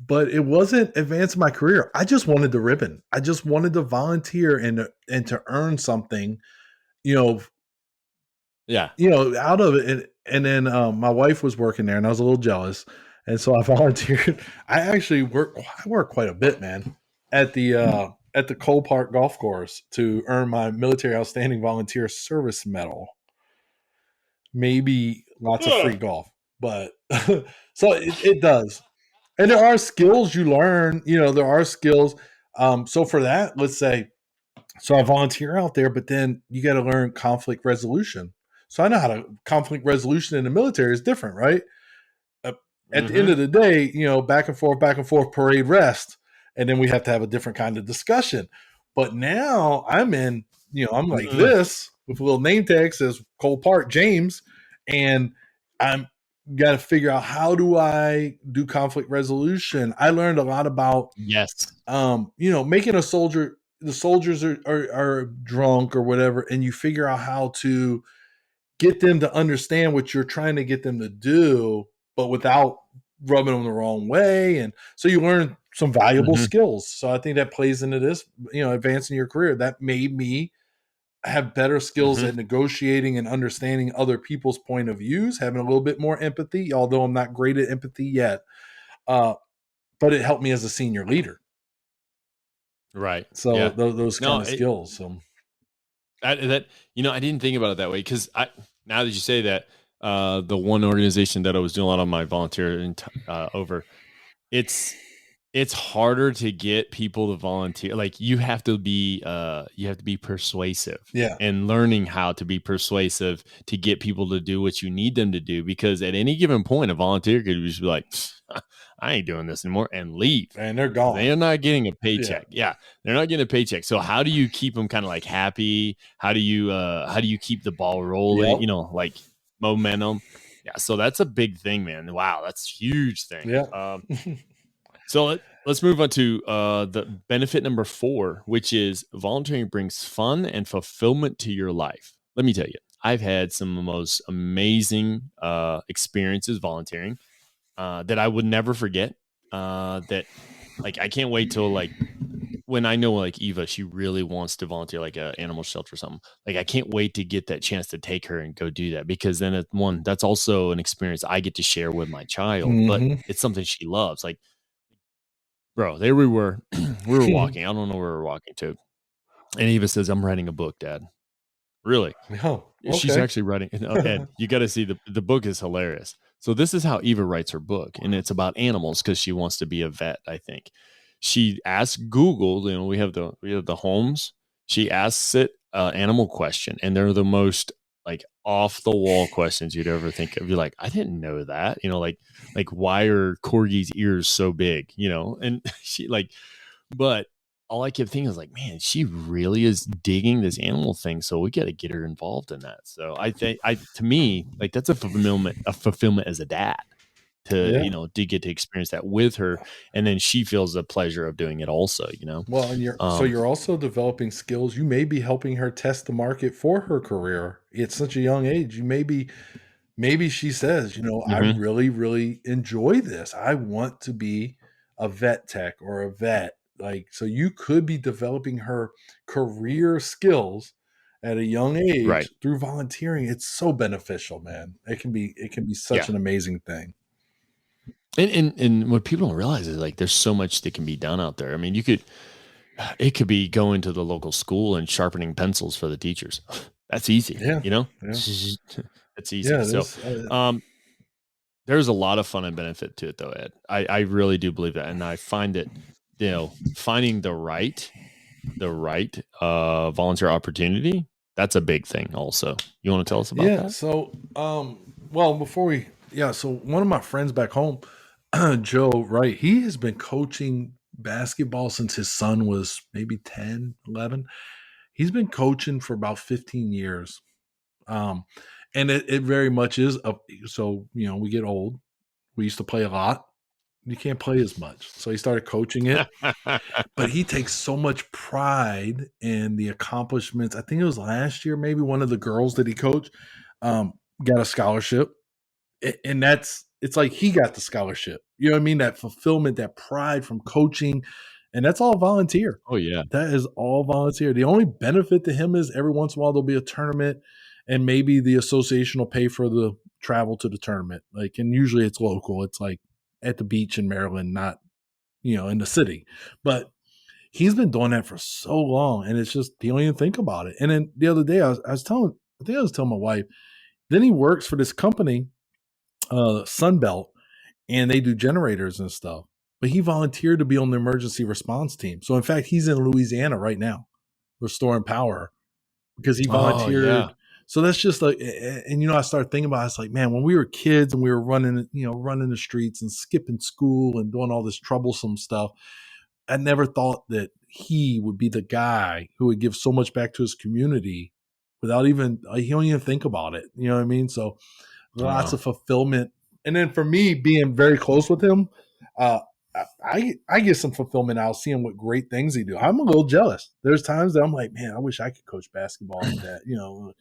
but it wasn't advancing my career. I just wanted the ribbon. I just wanted to volunteer and to earn something, you know. Yeah. You know, out of it. And then my wife was working there and I was a little jealous. And so I volunteered. I work quite a bit, man, at the Cole Park Golf Course to earn my Military Outstanding Volunteer Service Medal. Maybe lots of free golf, but so it does. And there are skills you learn, you know, there are skills. So for that, let's say, so I volunteer out there, but then you got to learn conflict resolution. So I know how to conflict resolution in the military is different, right? At the end of the day, you know, back and forth, parade, rest. And then we have to have a different kind of discussion. But now I'm in, you know, I'm like this with a little name tag says Cole Park James. And I'm got to figure out, how do I do conflict resolution? I learned a lot about, you know, making a soldier, the soldiers are drunk or whatever. And you figure out how to get them to understand what you're trying to get them to do, but without rubbing them the wrong way. And so you learn some valuable skills. So I think that plays into this, you know, advancing your career. That made me have better skills at negotiating and understanding other people's point of views, having a little bit more empathy, although I'm not great at empathy yet. But it helped me as a senior leader. Right. So those kind of skills. So that, you know, I didn't think about it that way, because now that you say that, the one organization that I was doing a lot of my volunteer over, it's harder to get people to volunteer. Like, you have to be persuasive, and learning how to be persuasive to get people to do what you need them to do. Because at any given point, a volunteer could just be like, I ain't doing this anymore, and leave. And they're gone. They're not getting a paycheck. Yeah. They're not getting a paycheck. So how do you keep them kind of like happy? How do you keep the ball rolling? You know, like momentum. Yeah. So that's a big thing, man. Wow. That's a huge thing. Yeah. So let's move on to the benefit number 4, which is volunteering brings fun and fulfillment to your life. Let me tell you, I've had some of the most amazing experiences volunteering that I would never forget. That, like, I can't wait till, like, when I know like Eva, she really wants to volunteer like an animal shelter or something. Like I can't wait to get that chance to take her and go do that, because then that's also an experience I get to share with my child, but it's something she loves. Like, bro, there we were, we were walking. I don't know where we were walking to. And Eva says, "I'm writing a book, Dad." Really? Oh, okay. She's actually writing. Ed, you got to see the book is hilarious. So this is how Eva writes her book, and it's about animals because she wants to be a vet. I think she asks Google. You know, we have the homes. She asks it animal question, and they're the most like off the wall questions you'd ever think of. You're like, I didn't know that. You know, like why are corgis' ears so big? You know, and she like, but all I kept thinking was like, man, she really is digging this animal thing. So we got to get her involved in that. So I think to me, like that's a fulfillment as a dad to get to experience that with her. And then she feels the pleasure of doing it also, you know? Well, and you're also developing skills. You may be helping her test the market for her career at such a young age. Maybe she says, you know, I really, really enjoy this. I want to be a vet tech or a vet. Like, so you could be developing her career skills at a young age through volunteering. It's so beneficial, man. It can be such an amazing thing. And what people don't realize is like there's so much that can be done out there. I mean, it could be going to the local school and sharpening pencils for the teachers. That's easy. Yeah. You know? Yeah. It's easy. Yeah, so there's a lot of fun and benefit to it though, Ed. I really do believe that. And I find that, you know, finding the right volunteer opportunity, that's a big thing also. You want to tell us about that? So so one of my friends back home, Joe, right, he has been coaching basketball since his son was maybe 10, 11. He's been coaching for about 15 years. And it very much is so, you know, we get old. We used to play a lot. You can't play as much. So he started coaching it. But he takes so much pride in the accomplishments. I think it was last year, maybe one of the girls that he coached got a scholarship. And it's like he got the scholarship. You know what I mean? That fulfillment, that pride from coaching. And that's all volunteer. Oh, yeah. That is all volunteer. The only benefit to him is every once in a while there'll be a tournament and maybe the association will pay for the travel to the tournament. Like, and usually it's local. It's like at the beach in Maryland, not, you know, in the city. But he's been doing that for so long, and it's just, he don't even think about it. And then the other day I was telling my wife, then he works for this company, Sunbelt, and they do generators and stuff. But he volunteered to be on the emergency response team. So in fact, he's in Louisiana right now, restoring power because he volunteered. Oh, yeah. So that's just like, and you know, I started thinking about it, it's like, man, when we were kids and we were running the streets and skipping school and doing all this troublesome stuff, I never thought that he would be the guy who would give so much back to his community without even, he don't even think about it. You know what I mean? So lots of fulfillment. And then for me, being very close with him, I get some fulfillment out seeing what great things he do. I'm a little jealous. There's times that I'm like, man, I wish I could coach basketball like that, you know,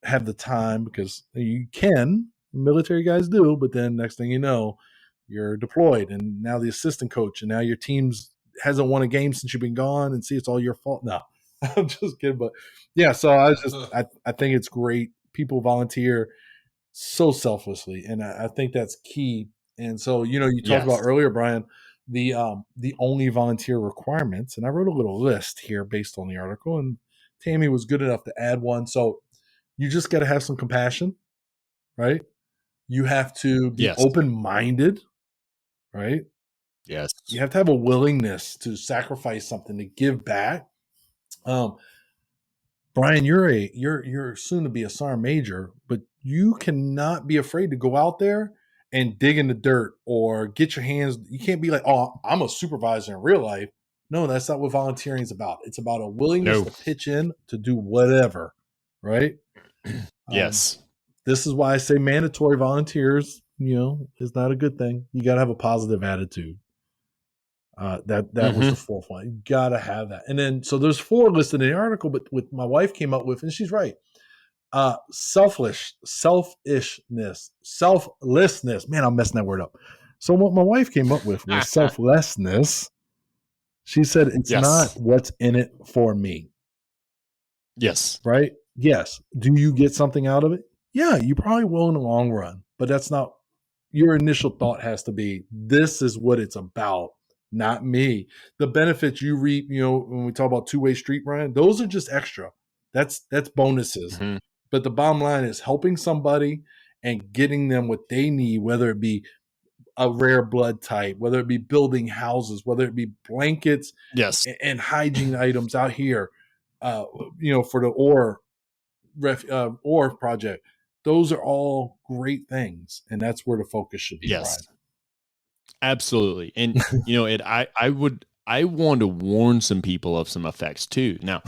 have the time, because you can, military guys do, but then next thing you know, you're deployed and now the assistant coach and now your team's hasn't won a game since you've been gone, and see, it's all your fault. No, I'm just kidding. But yeah, so I think it's great. People volunteer so selflessly, and I think that's key. And so, you know, you talked about earlier, Brian, the only volunteer requirements, and I wrote a little list here based on the article, and Tammy was good enough to add one. So you just got to have some compassion, right? You have to be open-minded, right? Yes. You have to have a willingness to sacrifice something, to give back. Brian, you're soon to be a sergeant major, but you cannot be afraid to go out there and dig in the dirt or get your hands. You can't be like, oh, I'm a supervisor in real life. No, that's not what volunteering is about. It's about a willingness to pitch in, to do whatever, right? Yes. This is why I say mandatory volunteers, you know, is not a good thing. You got to have a positive attitude. That was the fourth one. You got to have that. And then, so there's 4 listed in the article, but what my wife came up with, and she's right. Selfishness, selflessness. Man, I'm messing that word up. So what my wife came up with was selflessness, She said, it's not what's in it for me. Yes. Right? Yes. Do you get something out of it? Yeah, you probably will in the long run, but that's not your initial thought. Has to be, this is what it's about, not me. The benefits you reap, when we talk about two-way street, Brian, those are just extra. That's bonuses. Mm-hmm. But the bottom line is helping somebody and getting them what they need, whether it be a rare blood type, whether it be building houses, whether it be blankets and hygiene items out here, for the ore project. Those are all great things, and that's where the focus should be. Yes, Brian. Absolutely. And I want to warn some people of some effects too. Now,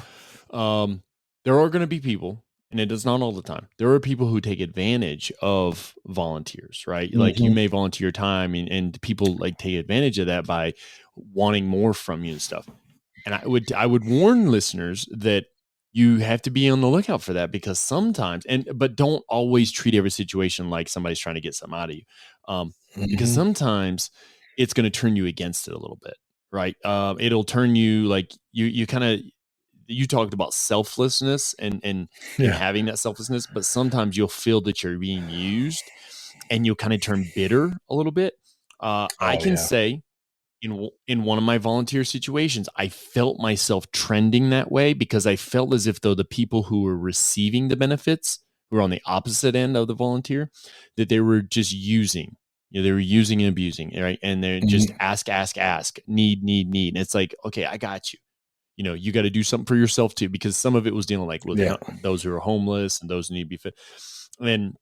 there are going to be people, and it is not all the time, there are people who take advantage of volunteers, right? Mm-hmm. Like you may volunteer time, and people like take advantage of that by wanting more from you and stuff. And I would warn listeners that you have to be on the lookout for that, because sometimes, but don't always treat every situation like somebody's trying to get something out of you. Because sometimes it's going to turn you against it a little bit, right? It'll turn you like you talked about selflessness and having that selflessness, but sometimes you'll feel that you're being used and you'll kind of turn bitter a little bit. I can say in one of my volunteer situations, I felt myself trending that way, because I felt as if though the people who were receiving the benefits, who were on the opposite end of the volunteer, that they were just using. They were using and abusing, right? And they're just ask, need. And it's like, okay, I got you. You got to do something for yourself too, because some of it was dealing like with those who are homeless and those who need to be fit. And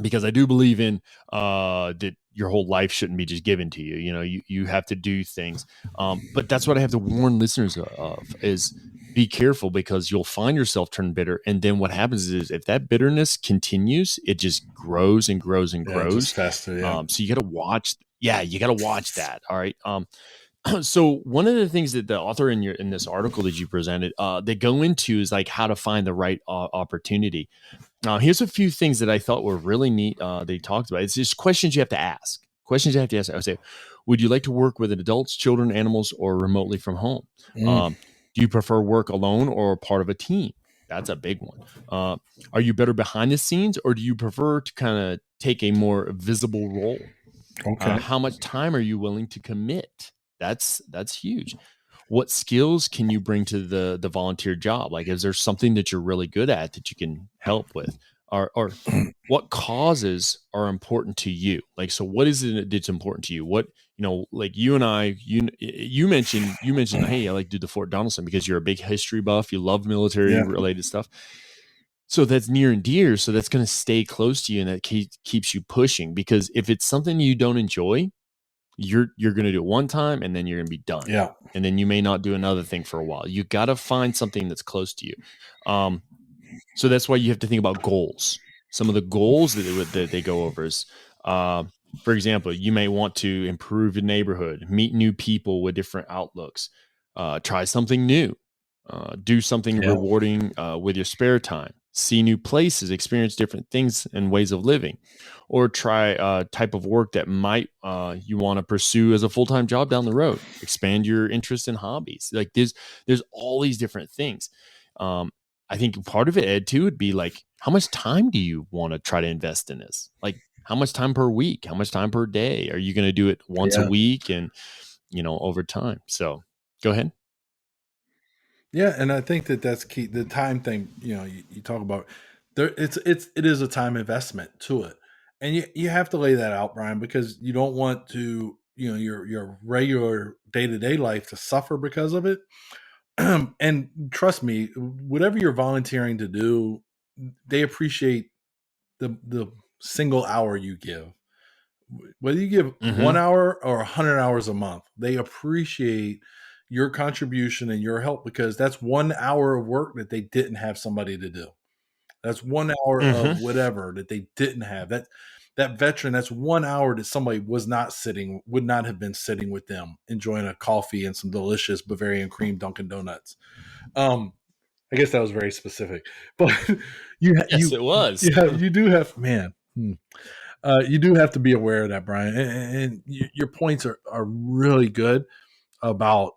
because I do believe in that your whole life shouldn't be just given to you. You have to do things. But that's what I have to warn listeners of, is be careful, because you'll find yourself turn bitter. And then what happens is, if that bitterness continues, it just grows and grows and grows. Just faster, so you got to watch. Yeah, you got to watch that. All right. So one of the things that the author in this article that you presented, they go into is like how to find the right opportunity. Now, here's a few things that I thought were really neat. They talked about. It's just questions you have to ask. I would say, would you like to work with adults, children, animals, or remotely from home? Do you prefer work alone or part of a team? That's a big one. Are you better behind the scenes, or do you prefer to kind of take a more visible role? Okay. How much time are you willing to commit? That's huge. What skills can you bring to the volunteer job? Like, is there something that you're really good at that you can help with? Or what causes are important to you? Like, so what is it that's important to you? What, like you and I, you mentioned, hey, I like to do the Fort Donaldson because you're a big history buff. You love military related stuff. So that's near and dear. So that's going to stay close to you, and that keeps you pushing, because if it's something you don't enjoy, you're going to do it one time and then you're going to be done. Yeah. And then you may not do another thing for a while. You got to find something that's close to you. So that's why you have to think about goals. Some of the goals that they go over is, for example, you may want to improve your neighborhood, meet new people with different outlooks, try something new, do something rewarding with your spare time, see new places, experience different things and ways of living, or try a type of work that might you want to pursue as a full-time job down the road, expand your interest in hobbies. Like there's all these different things. I think part of it, Ed, too, would be like, how much time do you want to try to invest in this? Like, how much time per week? How much time per day? Are you going to do it once a week and, over time? So go ahead. Yeah. And I think that's key. The time thing, you talk about there, it is a time investment to it. And you have to lay that out, Brian, because you don't want to, your regular day-to-day life to suffer because of it. And trust me, whatever you're volunteering to do, they appreciate the single hour you give. Whether you give 1 hour or 100 hours a month, they appreciate your contribution and your help, because that's 1 hour of work that they didn't have somebody to do. That's 1 hour of whatever that they didn't have. That veteran, that's 1 hour that somebody would not have been sitting with them, enjoying a coffee and some delicious Bavarian cream Dunkin' Donuts. I guess that was very specific, but it was. Yeah, you do have, man. You do have to be aware of that, Brian. And your points are really good about,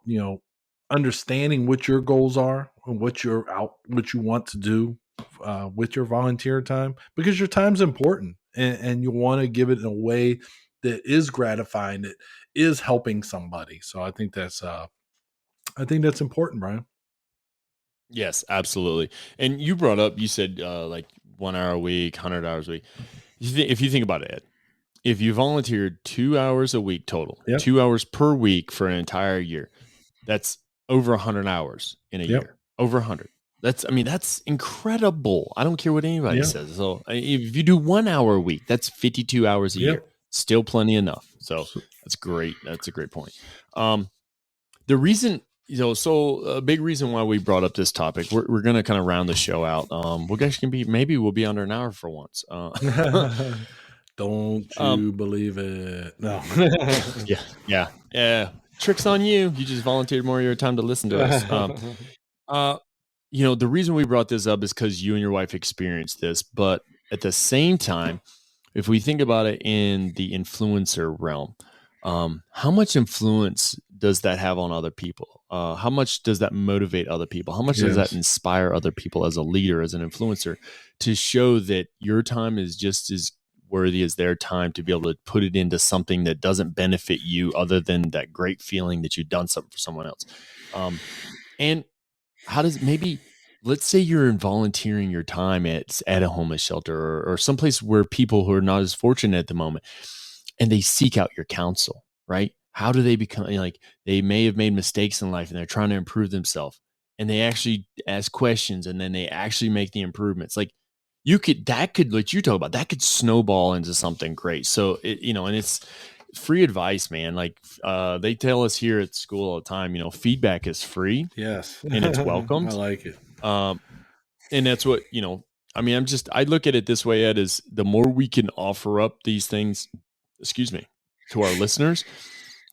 understanding what your goals are and what you want to do with your volunteer time, because your time's important, and you want to give it in a way that is gratifying, that is helping somebody. So I think that's important, Brian. Yes, absolutely. And you brought up, you said like 1 hour a week, 100 hours a week. If you think about it, Ed, if you volunteered 2 hours a week total, 2 hours per week for an entire year, that's over 100 hours in a year. Over 100. That's incredible. I don't care what anybody says. So if you do 1 hour a week, that's 52 hours a year. Still plenty enough. So that's great. That's a great point. The reason, so a big reason why we brought up this topic, we're going to kind of round the show out. We'll be under an hour for once. Don't you believe it? No. Yeah. Trick's on you. You just volunteered more of your time to listen to us. The reason we brought this up is because you and your wife experienced this, but at the same time, if we think about it in the influencer realm, how much influence does that have on other people? How much does that motivate other people? How much does that inspire other people as a leader, as an influencer, to show that your time is just as worthy as their time, to be able to put it into something that doesn't benefit you other than that great feeling that you've done something for someone else? And how does, maybe, let's say you're volunteering your time at a homeless shelter or someplace where people who are not as fortunate at the moment, and they seek out your counsel, right? How do they become, like, they may have made mistakes in life and they're trying to improve themselves, and they actually ask questions, and then they actually make the improvements. Like, what you talk about, that could snowball into something great. So and it's free advice, man. Like, they tell us here at school all the time, feedback is free. Yes. And it's welcomed. I like it. And that's what, I look at it this way, Ed, is the more we can offer up these things, to our listeners,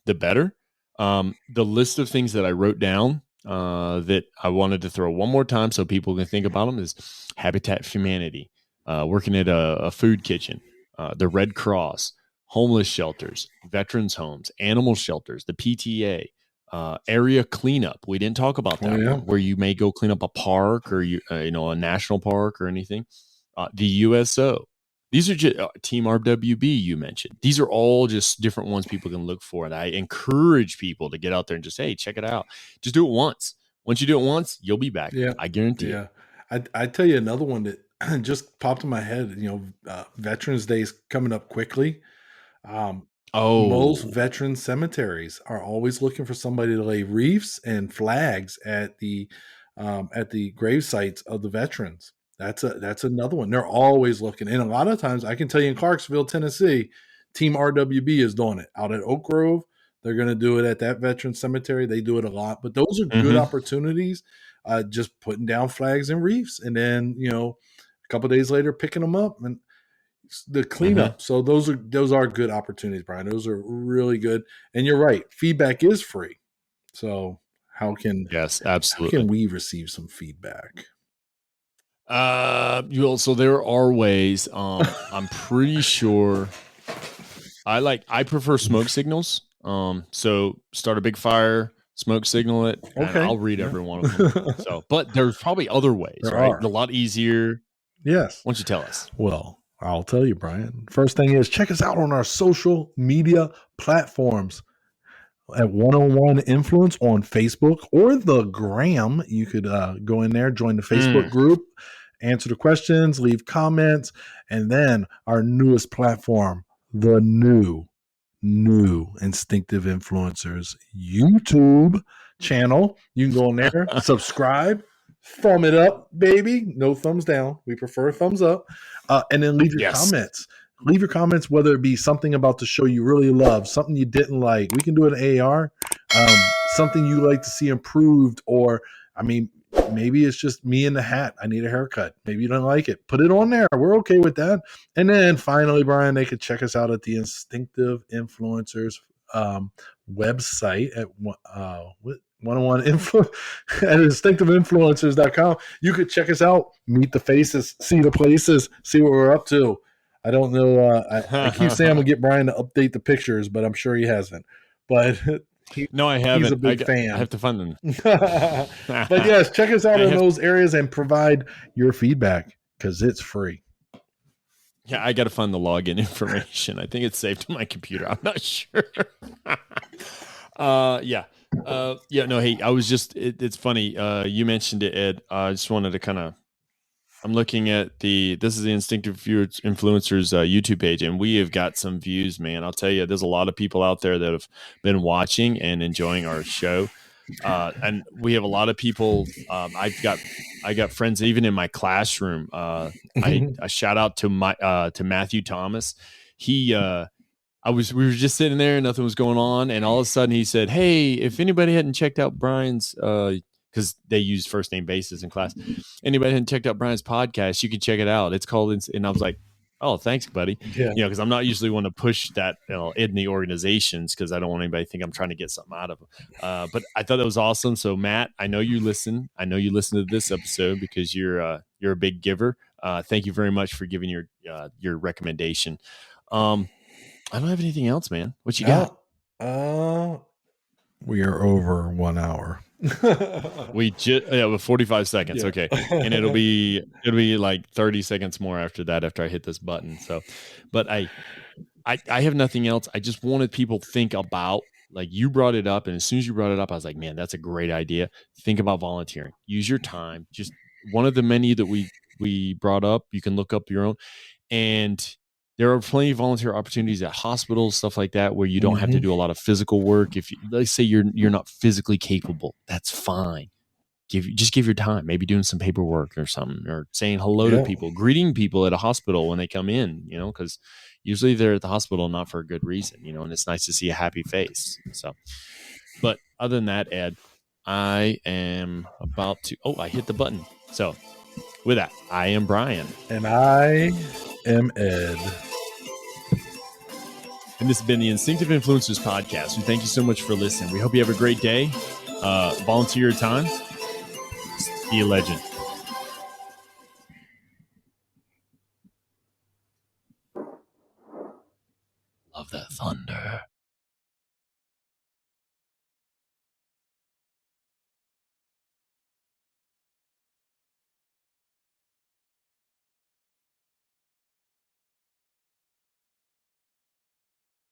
the better. The list of things that I wrote down that I wanted to throw one more time so people can think about them is Habitat for Humanity, working at a food kitchen, the Red Cross, homeless shelters, veterans homes, animal shelters, the PTA, area cleanup. We didn't talk about that one, where you may go clean up a park or a national park or anything. The USO. These are just Team RWB you mentioned. These are all just different ones people can look for. And I encourage people to get out there and just, hey, check it out. Just do it once. Once you do it once, you'll be back. Yeah. I guarantee you. I tell you another one that just popped in my head. Veterans Day is coming up quickly. Most veteran cemeteries are always looking for somebody to lay wreaths and flags at the grave sites of the veterans. That's another one. They're always looking. And a lot of times, I can tell you, in Clarksville, Tennessee, Team RWB is doing it. Out at Oak Grove, they're going to do it at that veteran cemetery. They do it a lot. But those are good opportunities, just putting down flags and wreaths. And then, a couple of days later, picking them up and the cleanup. So those are good opportunities, Brian. Those are really good. And you're right. Feedback is free. So how can we receive some feedback? So there are ways. I'm pretty sure I prefer smoke signals. So start a big fire, smoke signal it, and I'll read every one of them. But there's probably other ways, right? A lot easier. Yes. Why don't you tell us? Well, I'll tell you, Brian. First thing is, check us out on our social media platforms at 101 Influence on Facebook or the Gram. You could go in there, join the Facebook group, answer the questions, leave comments, and then our newest platform, the new Instinctive Influencers YouTube channel. You can go in there, subscribe, thumb it up, baby. No thumbs down. We prefer thumbs up. And then leave your comments. Leave your comments, whether it be something about the show you really love, something you didn't like. We can do an AR, something you like to see improved, or, maybe it's just me in the hat. I need a haircut. Maybe you don't like it. Put it on there. We're okay with that. And then finally, Brian, they could check us out at the Instinctive Influencers website at 101 at instinctiveinfluencers.com. You could check us out, meet the faces, see the places, see what we're up to. I don't know. I keep saying I'm going to get Brian to update the pictures, but I'm sure he hasn't. But No, I haven't. He's a big fan. I have to find them. But yes, check us out in those areas and provide your feedback because it's free. Yeah, I got to find the login information. I think it's saved on my computer. I'm not sure. No, hey, I was just, it's funny. You mentioned it, Ed. I just wanted to I'm looking at this is the Instinctive Influencers YouTube page, and we have got some views, man. I'll tell you, there's a lot of people out there that have been watching and enjoying our show. And we have a lot of people. I got friends even in my classroom. I shout out to Matthew Thomas. We were just sitting there, nothing was going on, and all of a sudden he said, "Hey, if anybody hadn't checked out Brian's, because they use first name basis in class, anybody hadn't checked out Brian's podcast, you can check it out. It's called." And I was like, "Oh, thanks, buddy." Yeah. Because I'm not usually one to push that in the organizations because I don't want anybody to think I'm trying to get something out of them. But I thought that was awesome. So Matt, I know you listen. I know you listen to this episode because you're a big giver. Thank you very much for giving your recommendation. I don't have anything else, man. What you got? We are over 1 hour. With 45 seconds. Yeah. Okay. And it'll be like 30 seconds more after that, after I hit this button. So, but I have nothing else. I just wanted people to think about, like, you brought it up. And as soon as you brought it up, I was like, man, that's a great idea. Think about volunteering. Use your time. Just one of the many that we brought up. You can look up your own. And there are plenty of volunteer opportunities at hospitals, stuff like that, where you don't have to do a lot of physical work. If let's say you're not physically capable, that's fine. Just give your time, maybe doing some paperwork or something, or saying hello to people, greeting people at a hospital when they come in, because usually they're at the hospital not for a good reason, and it's nice to see a happy face. So, but other than that, Ed, I am about to, I hit the button. So with that, I am Brian. And I am Ed. And this has been the Instinctive Influencers podcast. We thank you so much for listening. We hope you have a great day. Volunteer your time. Be a legend.